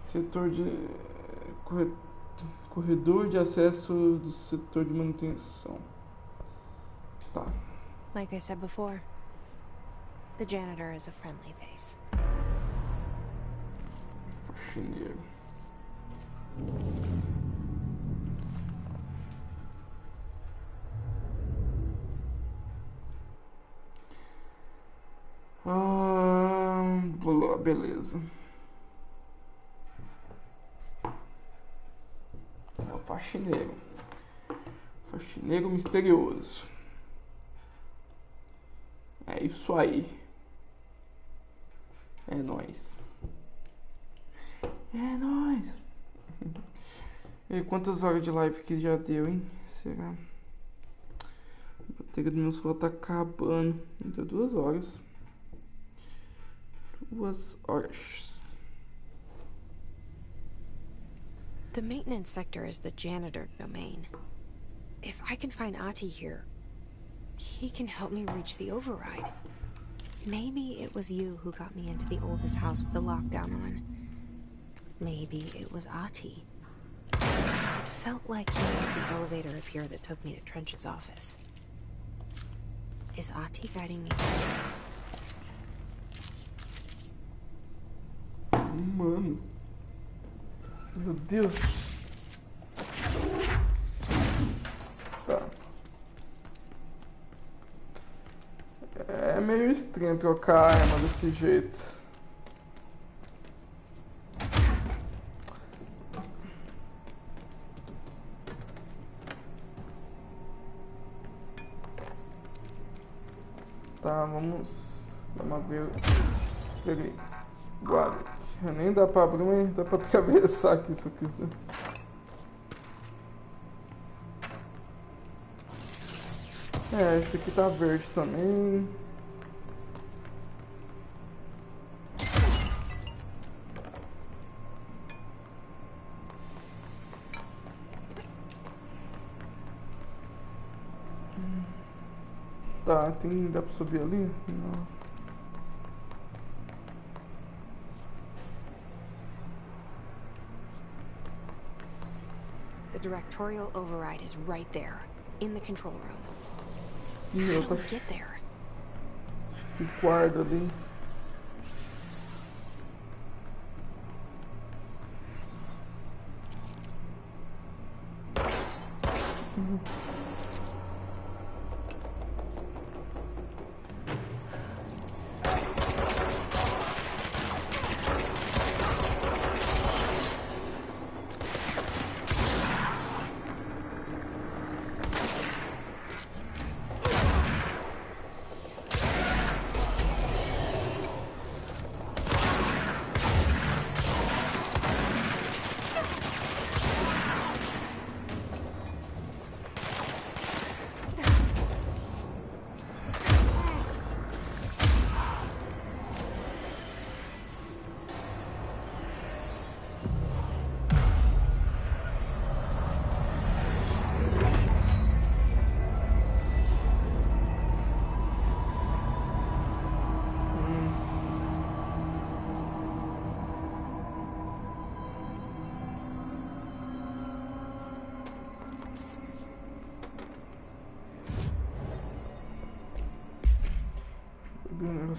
Setor de corredor de acesso do setor de manutenção. Tá. Like I said before, the janitor is a friendly face. Faxineiro. Beleza. É o faxineiro. Faxineiro misterioso. É isso aí. É nóis. É nóis. E quantas horas de live que já deu, hein? Será? A bateria do meu celular tá acabando. Deu 2 horas. 2 horas. The maintenance sector is the janitor domain. If I can find Ahti here, he can help me reach the override. Maybe it was you who got me into the oldest house with the lockdown on. Maybe it was Ahti. It felt like he made the elevator appear that took me to Trench's office. Is Ahti guiding me? Mano. Meu Deus. Tá. É meio estranho trocar a arma desse jeito. Tá, vamos ver. Peguei. Guarda. Nem dá pra abrir, mas dá pra atravessar aqui se eu quiser. Esse aqui tá verde também. Tá, dá pra subir ali? Não. The directorial override is right there, in the control room. Ih, How do we get there? que guarda ali.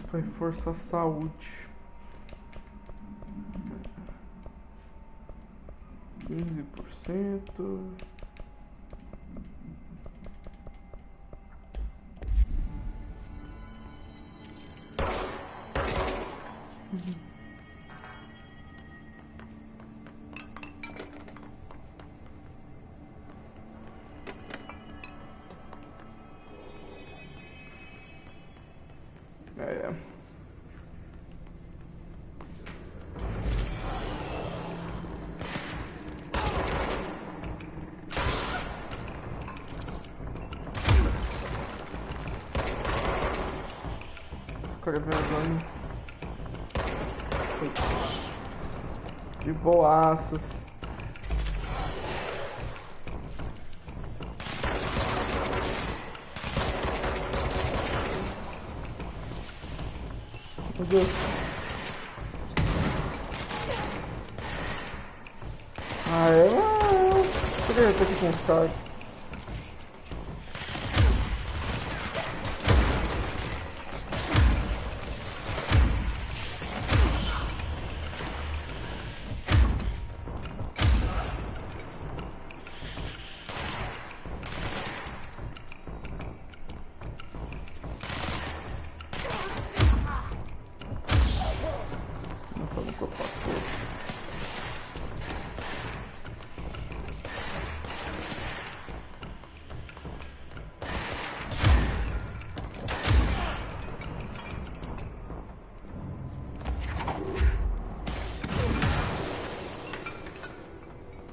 Para reforçar a saúde. 15%. De boaças. Meu Deus. Ah, eu tô aqui com os caras.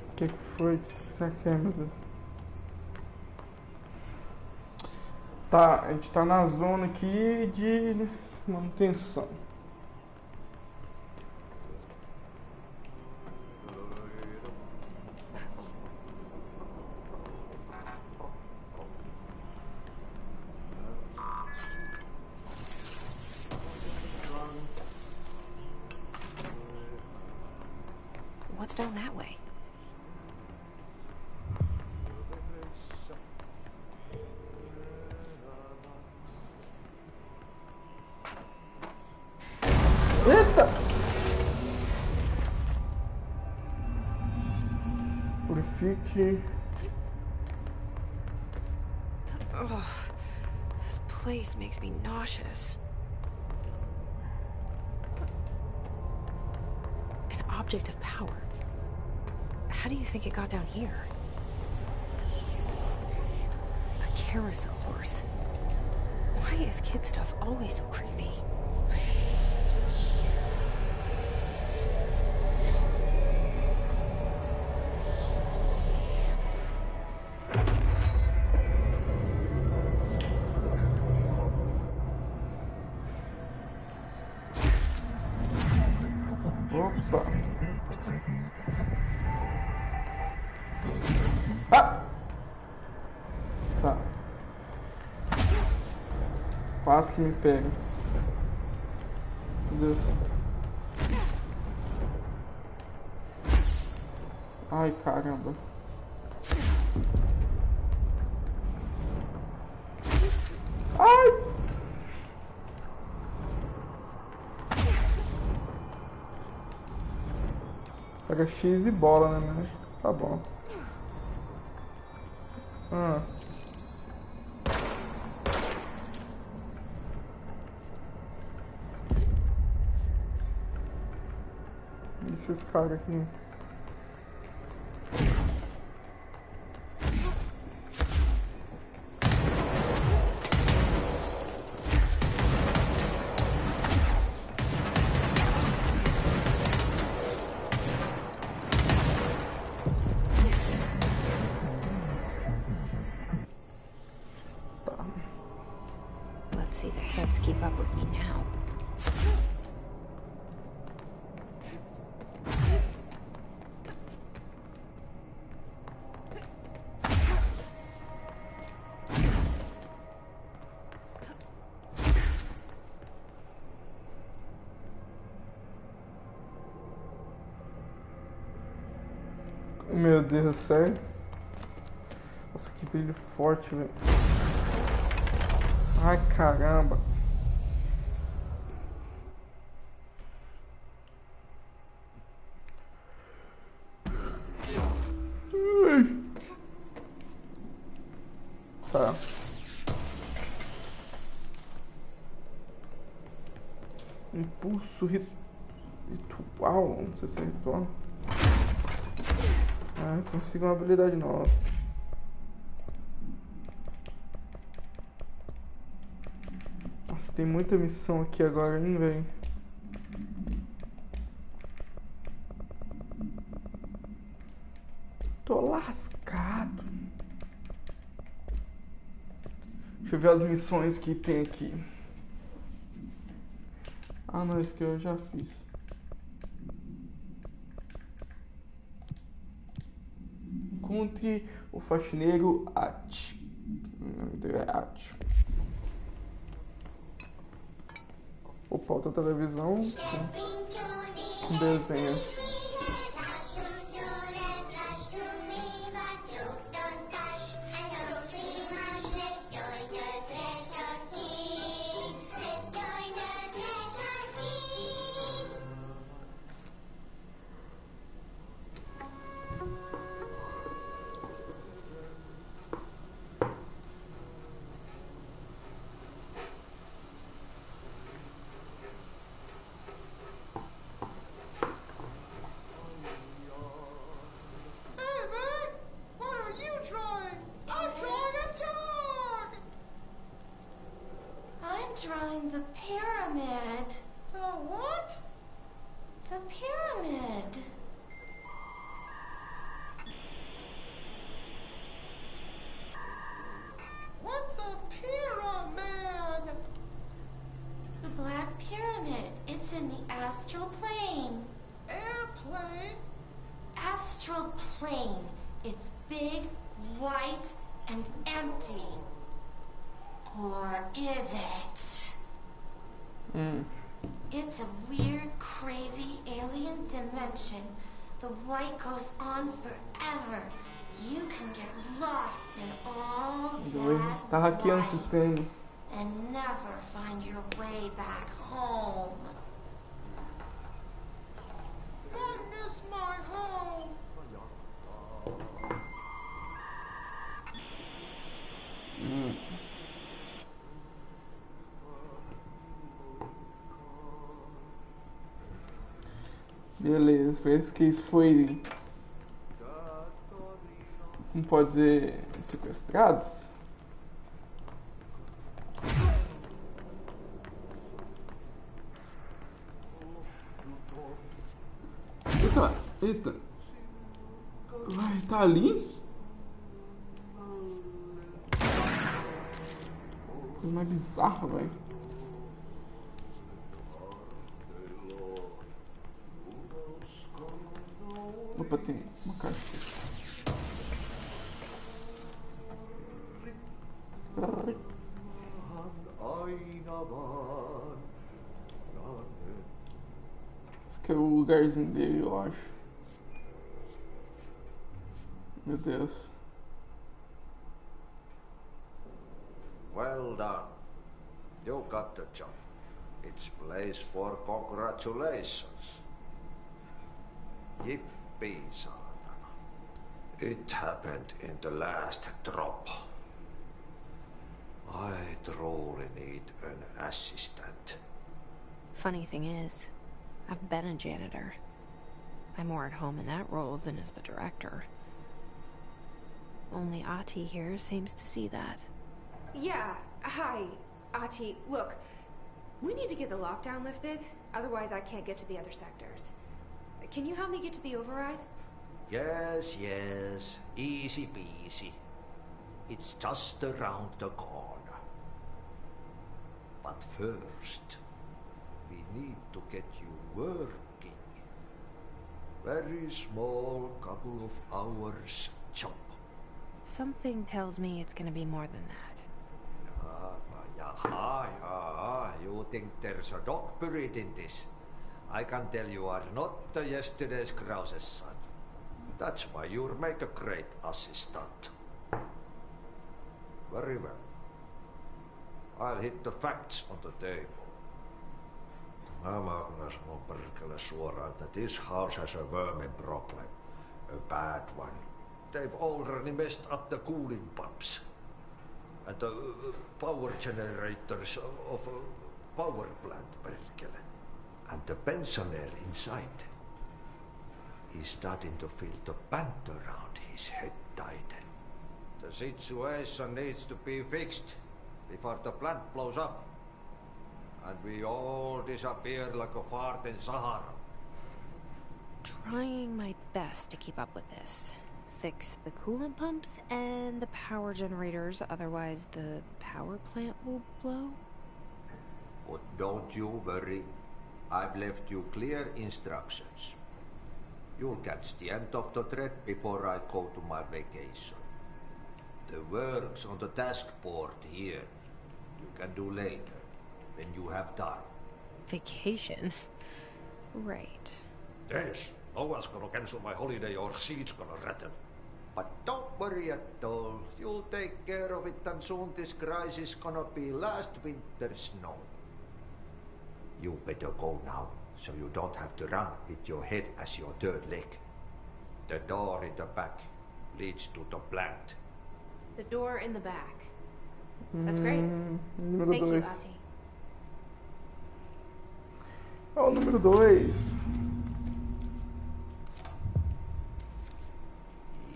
O que foi? Será que é, meu Deus? Tá, a gente tá na zona aqui de manutenção. What's down that way? Eita! Purifique. Ugh, this place makes me nauseous. An object of power. How do you think it got down here? A carousel horse. Why is kid stuff always so creepy? Opa! Ah! Tá. Quase que me pega. Meu Deus. Ai, caramba. Ai! Pega X e bola, né? Tá bom. Esses caras aqui. Let's see the Hess keep up with me now. Meu Deus, sério? Nossa, que brilho forte, velho. Ai, caramba. Tá. Impulso ritual. Não sei se é ritual. Ah, consigo uma habilidade nova. Nossa, tem muita missão aqui agora, hein, velho. Tô lascado. Deixa eu ver as missões que tem aqui. Ah, não, isso que eu já fiz. Encontre o faxineiro At. O nome dele é At. Opa, outra televisão com desenhos. Drawing the pyramid. The what? The pyramid. What's a pyramid? The Black Pyramid. It's in the astral plane. Airplane? Astral plane. It's big, white, and empty. Or is it? It's a weird, crazy alien dimension. The white goes on forever. You can get lost in all Tá that hackeando o white sistema. and never find your way back home. I miss my home. Beleza, parece que isso foi. Como pode dizer? Sequestrados? Eita, eita. Vai, tá ali? Coisa mais bizarra, velho. Opa, tem uma caixa. Esse aqui é o lugarzinho dele, eu acho. Meu Deus. Well done. You got the job. It's place for congratulations. Yippee. be, saatana. It happened in the last drop. I truly need an assistant. Funny thing is, I've been a janitor. I'm more at home in that role than as the director. Only Ati here seems to see that. Yeah, hi, Ati. Look, we need to get the lockdown lifted, otherwise I can't get to the other sectors. Can you help me get to the override? Yes, yes. Easy peasy. It's just around the corner. But first, we need to get you working. Very small, couple of hours job. Something tells me it's gonna be more than that. Yeah. You think there's a dog buried in this? I can tell you are not the yesterday's Krause's son. That's why you'll make a great assistant. Very well. I'll hit the facts on the table. Mä kyllä sanon perkele suoraan, that this house has a vermin problem. A bad one. They've already messed up the cooling pumps. And the power generators of a power plant, perkele. And the pensioner inside is starting to feel the band around his head tighten. The situation needs to be fixed before the plant blows up. And we all disappear like a fart in Sahara. Trying my best to keep up with this. Fix the coolant pumps and the power generators, otherwise the power plant will blow. But don't you worry. I've left you clear instructions. You'll catch the end of the thread before I go to my vacation. The works on the task board here, you can do later, when you have time. Vacation? Right. Yes, no one's gonna cancel my holiday or seat's gonna rattle. But don't worry at all. You'll take care of it and soon this crisis gonna be last winter's snow. You better go now, so you don't have to run with your head as your third leg. The door in the back leads to the plant. The door in the back. That's great. Número Thank you, 2. Ati. Ó, o número 2.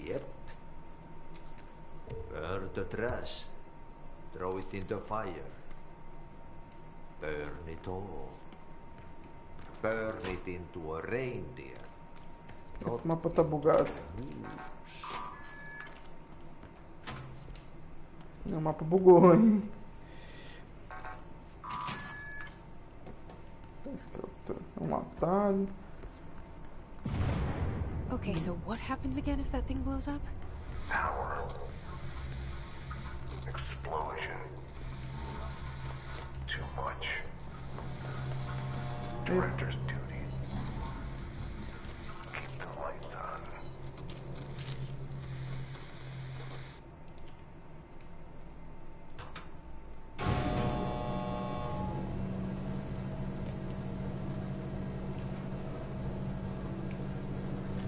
Yep. Burn the trash. Throw it in the fire. Burn it all. Burn it into a reindeer. O mapa tá bugado. O mapa bugou, hein? Um atalho. Okay, so what happens again if that thing blows up? Power. Explosion. Too much. Director's duty. Keep the lights on.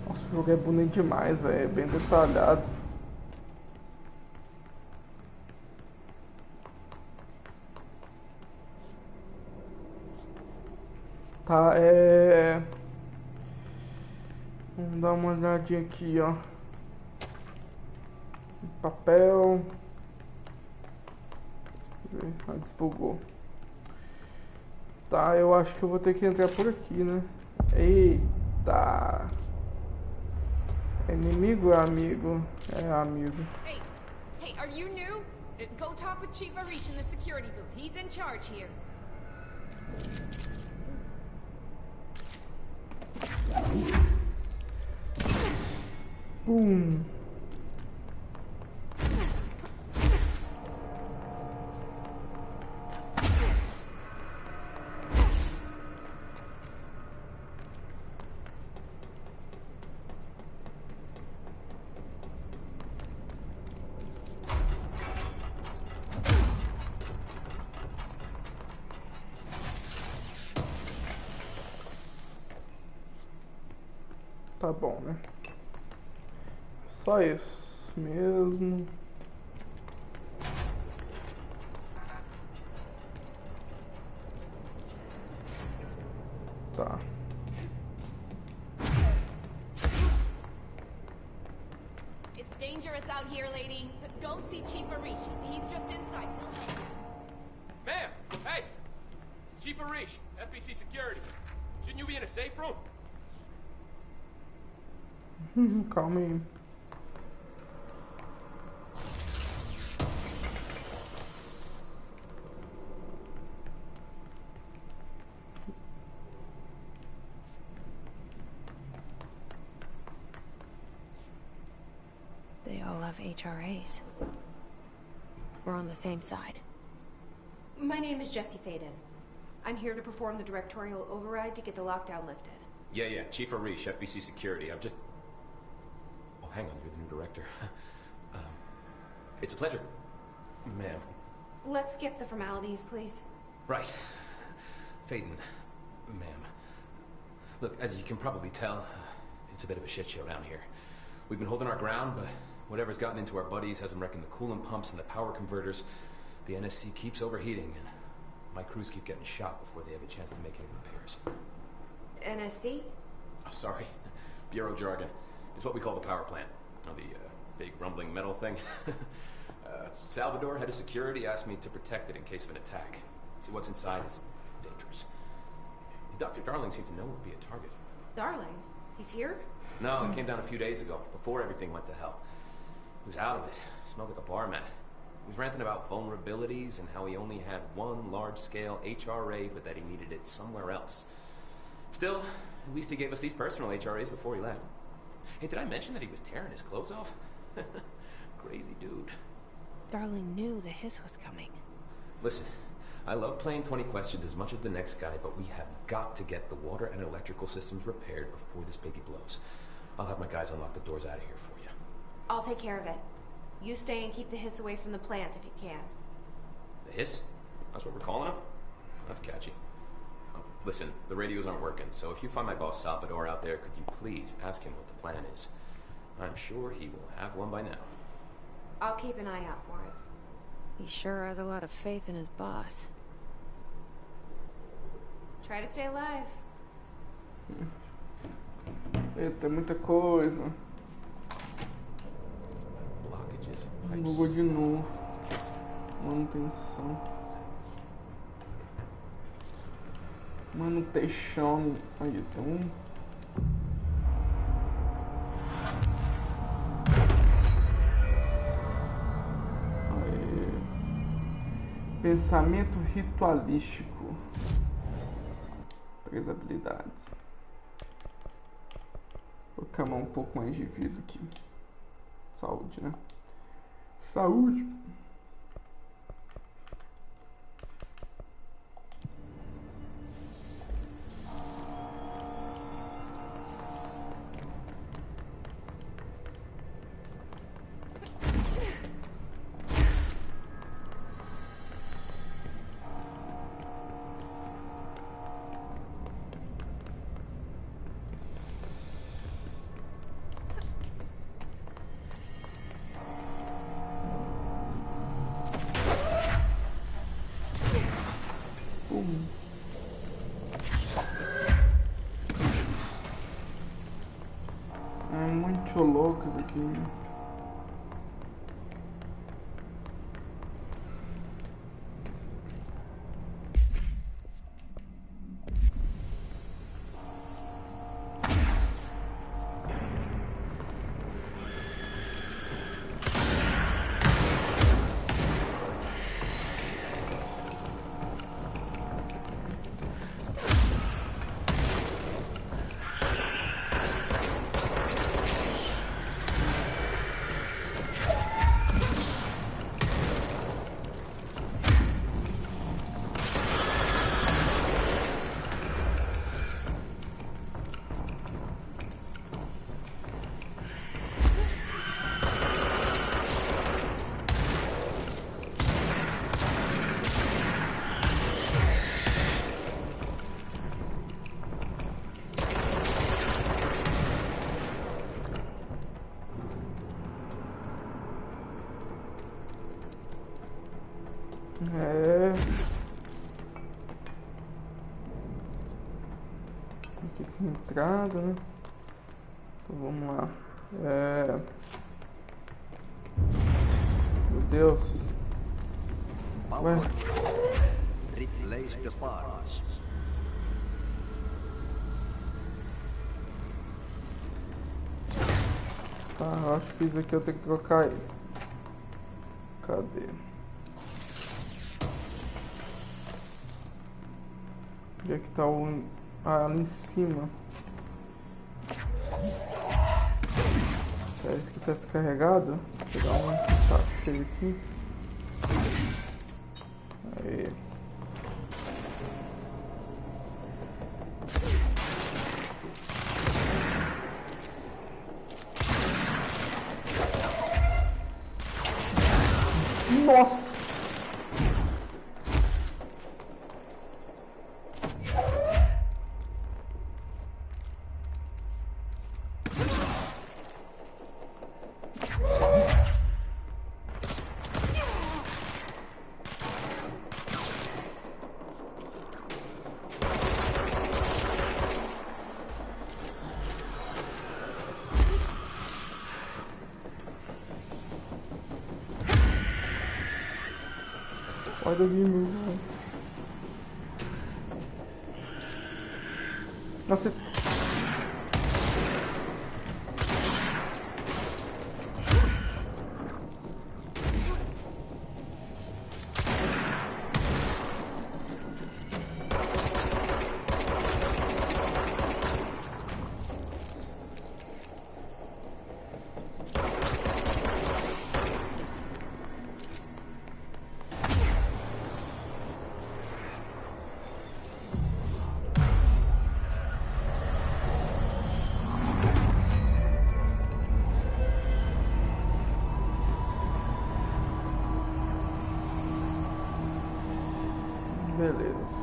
Nossa, o jogo é bonito demais, velho. É bem detalhado. Tá, vamos dar uma olhadinha aqui, ó. Papel. Ah, despulgou. Tá, eu acho que eu vou ter que entrar por aqui, né? Eita. Inimigo é amigo? É amigo. Hey, are you new? Go talk with Chief Arish in the security booth. He's in charge here. Boom. Tá bom, né? Só isso mesmo. Tá. It's dangerous out here, lady. But go see Chief Arish. He's just inside. He'll help you. Ma'am! Hey! Chief Arish, FBC Security. Shouldn't you be in a safe room? Calma aí. They all have HRAs. We're on the same side. My name is Jesse Faden. I'm here to perform the directorial override to get the lockdown lifted. Yeah, Chief Arish, FBC Security. I'm just... Oh, hang on, you're the new director. It's a pleasure. Ma'am. Let's skip the formalities, please. Right. Faden. Ma'am. Look, as you can probably tell, it's a bit of a shit show down here. We've been holding our ground, but whatever's gotten into our buddies has them wrecking the coolant pumps and the power converters. The NSC keeps overheating, and my crews keep getting shot before they have a chance to make any repairs. NSC? Oh, sorry. Bureau jargon. It's what we call the power plant. You know, the big rumbling metal thing. Salvador, head of security, asked me to protect it in case of an attack. See, what's inside is dangerous. Dr. Darling seemed to know it would be a target. Darling? He's here? No, it came down a few days ago, before everything went to hell. He was out of it. Smelled like a bar mat. He was ranting about vulnerabilities and how he only had one large-scale HRA, but that he needed it somewhere else. Still, at least he gave us these personal HRAs before he left. Hey, did I mention that he was tearing his clothes off? Crazy dude. Darling knew the hiss was coming. Listen, I love playing 20 questions as much as the next guy, but we have got to get the water and electrical systems repaired before this baby blows. I'll have my guys unlock the doors out of here for you. I'll take care of it. You stay and keep the hiss away from the plant if you can. The hiss? That's what we're calling him? That's catchy. Oh, listen, the radios aren't working, so if you find my boss Salvador out there, could you please ask him what the plan is? I'm sure he will have one by now. I'll keep an eye out for him. He sure has a lot of faith in his boss. Try to stay alive. Eita, muita coisa. Blockages. Bugou de novo. Manutenção. Manutenção. Aí, então. Pensamento ritualístico. 3 habilidades. Vou camar um pouco mais de vida aqui. Saúde, né? Saúde! É muito louco isso aqui. É. Aqui tem entrada, né? Então vamos lá. Meu Deus. Ué. Replace the parts. Tá, eu acho que isso aqui eu tenho que trocar ele. Cadê? Onde é que tá o... Ah, ali em cima. É esse que tá descarregado. Vou pegar um que tá cheio aqui. Aí. Nossa! Olha ali, meu. Nossa. Beleza.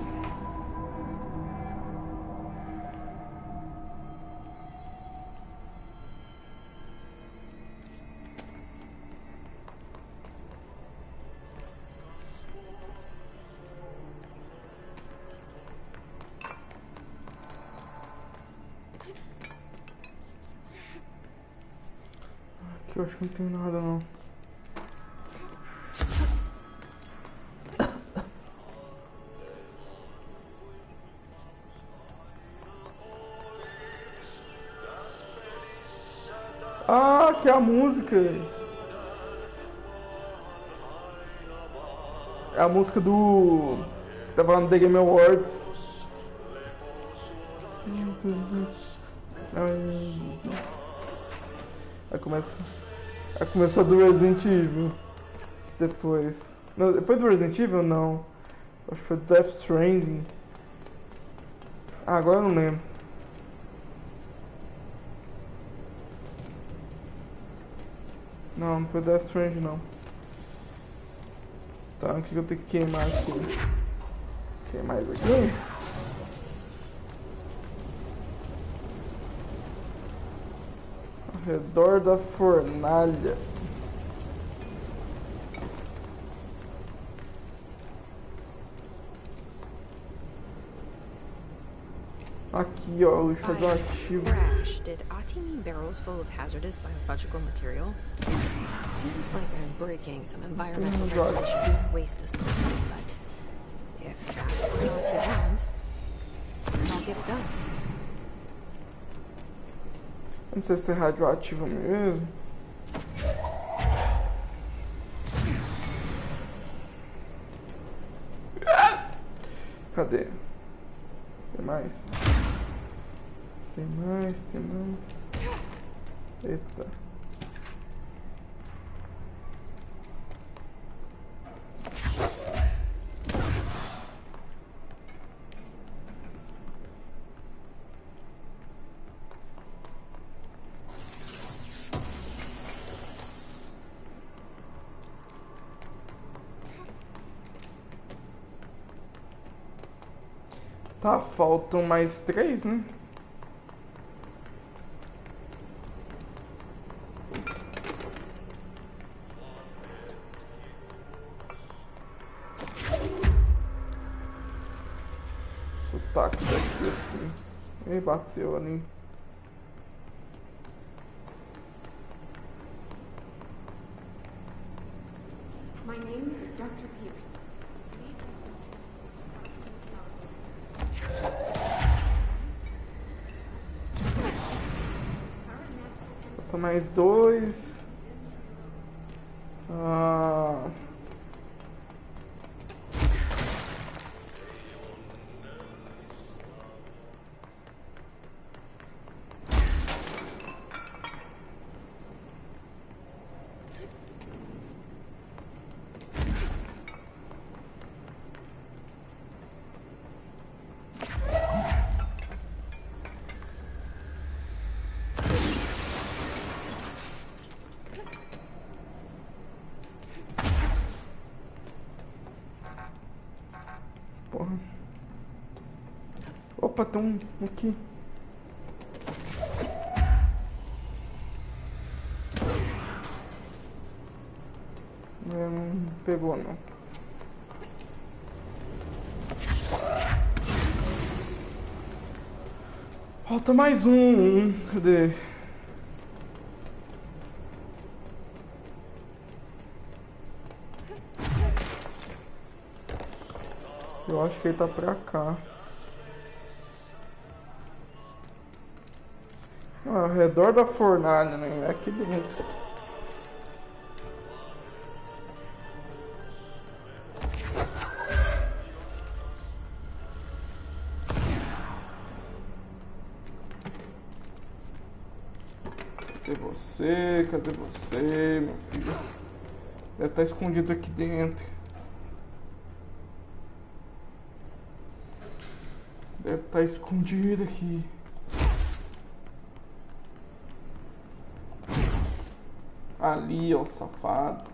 Aqui eu acho que não tem nada não. Ah, que é a música. É a música do... que tava lá no The Game Awards. Aí começou do Resident Evil. Depois. Não, foi do Resident Evil? Não. Acho que foi Death Stranding. Ah, agora eu não lembro. Não, não foi Death Stranding não. Tá, o que eu tenho que queimar aqui? Queimar isso aqui? Ao redor da fornalha. Aqui, ó, o lixo radioativo. Crash. Did Ati mean barrels full of hazardous biological material? Seems like I'm breaking some environmental regulation. Waste disposal, but if that's what Ati wants, then I'll get it done. Não sei se é radioativo mesmo. Cadê? Tem mais? Tem mais, tem mais. Eita. Tá, faltam mais 3, né? ataque daqui assim. E bateu ali. My name is Dr. Pierce. Falta mais 2. Porra. Opa, tem um aqui. Não pegou não. Falta mais um. Cadê? Eu acho que ele tá pra cá. Ao redor da fornalha, né? É aqui dentro. Cadê você? Cadê você, meu filho? Deve estar escondido aqui dentro. Deve estar escondido aqui. Ali, ó, safado.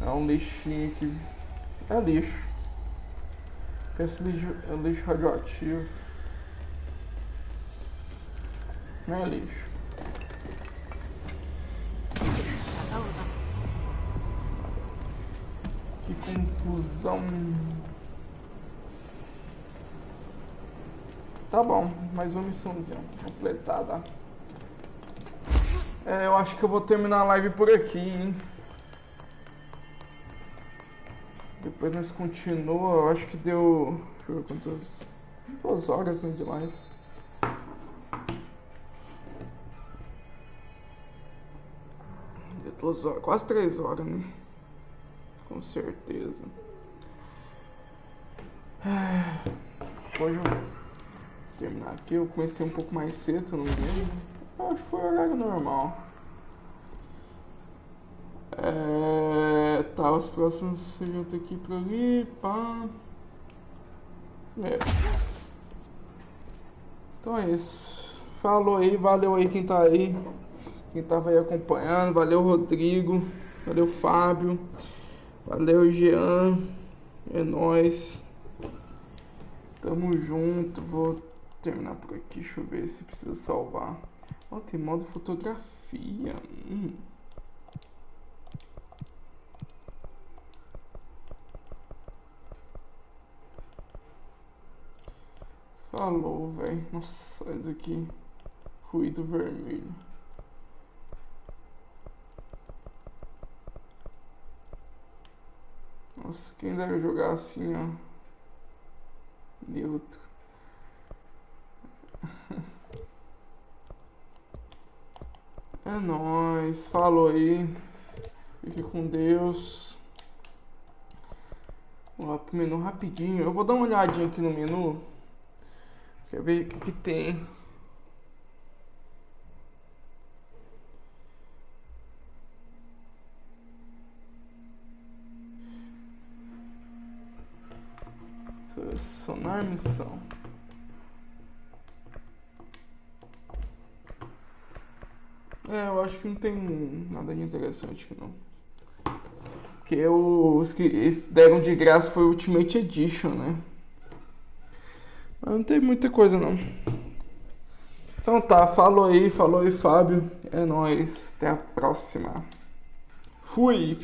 É um lixinho aqui. É lixo. Esse lixo é lixo radioativo. Não é lixo. Que confusão. Tá bom, mais uma missãozinha completada. Eu acho que eu vou terminar a live por aqui, hein? Depois nós continuamos. Eu acho que deu... Deixa eu ver quantas... 2 horas, né, de live. Deu 2 horas, quase 3 horas, né? Com certeza. Hoje eu vou terminar aqui. Eu comecei um pouco mais cedo, se eu não me engano. Acho que foi horário normal. Tá, os próximos seriam aqui pra ali, pá. Então é isso. Falou aí, valeu aí quem tá aí. Quem tava aí acompanhando. Valeu, Rodrigo. Valeu, Fábio. Valeu, Jean. É nóis. Tamo junto. Vou terminar por aqui. Deixa eu ver se precisa salvar. Ó, tem modo fotografia. Falou, velho. Nossa, olha isso aqui. Ruído vermelho. Nossa, quem deve jogar assim, ó. Neutro. É nóis, falou aí. Fique com Deus. Vamos lá pro menu rapidinho. Eu vou dar uma olhadinha aqui no menu. Quer ver o que tem. Selecionar missão. Eu acho que não tem nada de interessante aqui não. Porque os que deram de graça foi o Ultimate Edition, né? Mas não tem muita coisa não. Então tá, falou aí Fábio. É nóis. Até a próxima. Fui!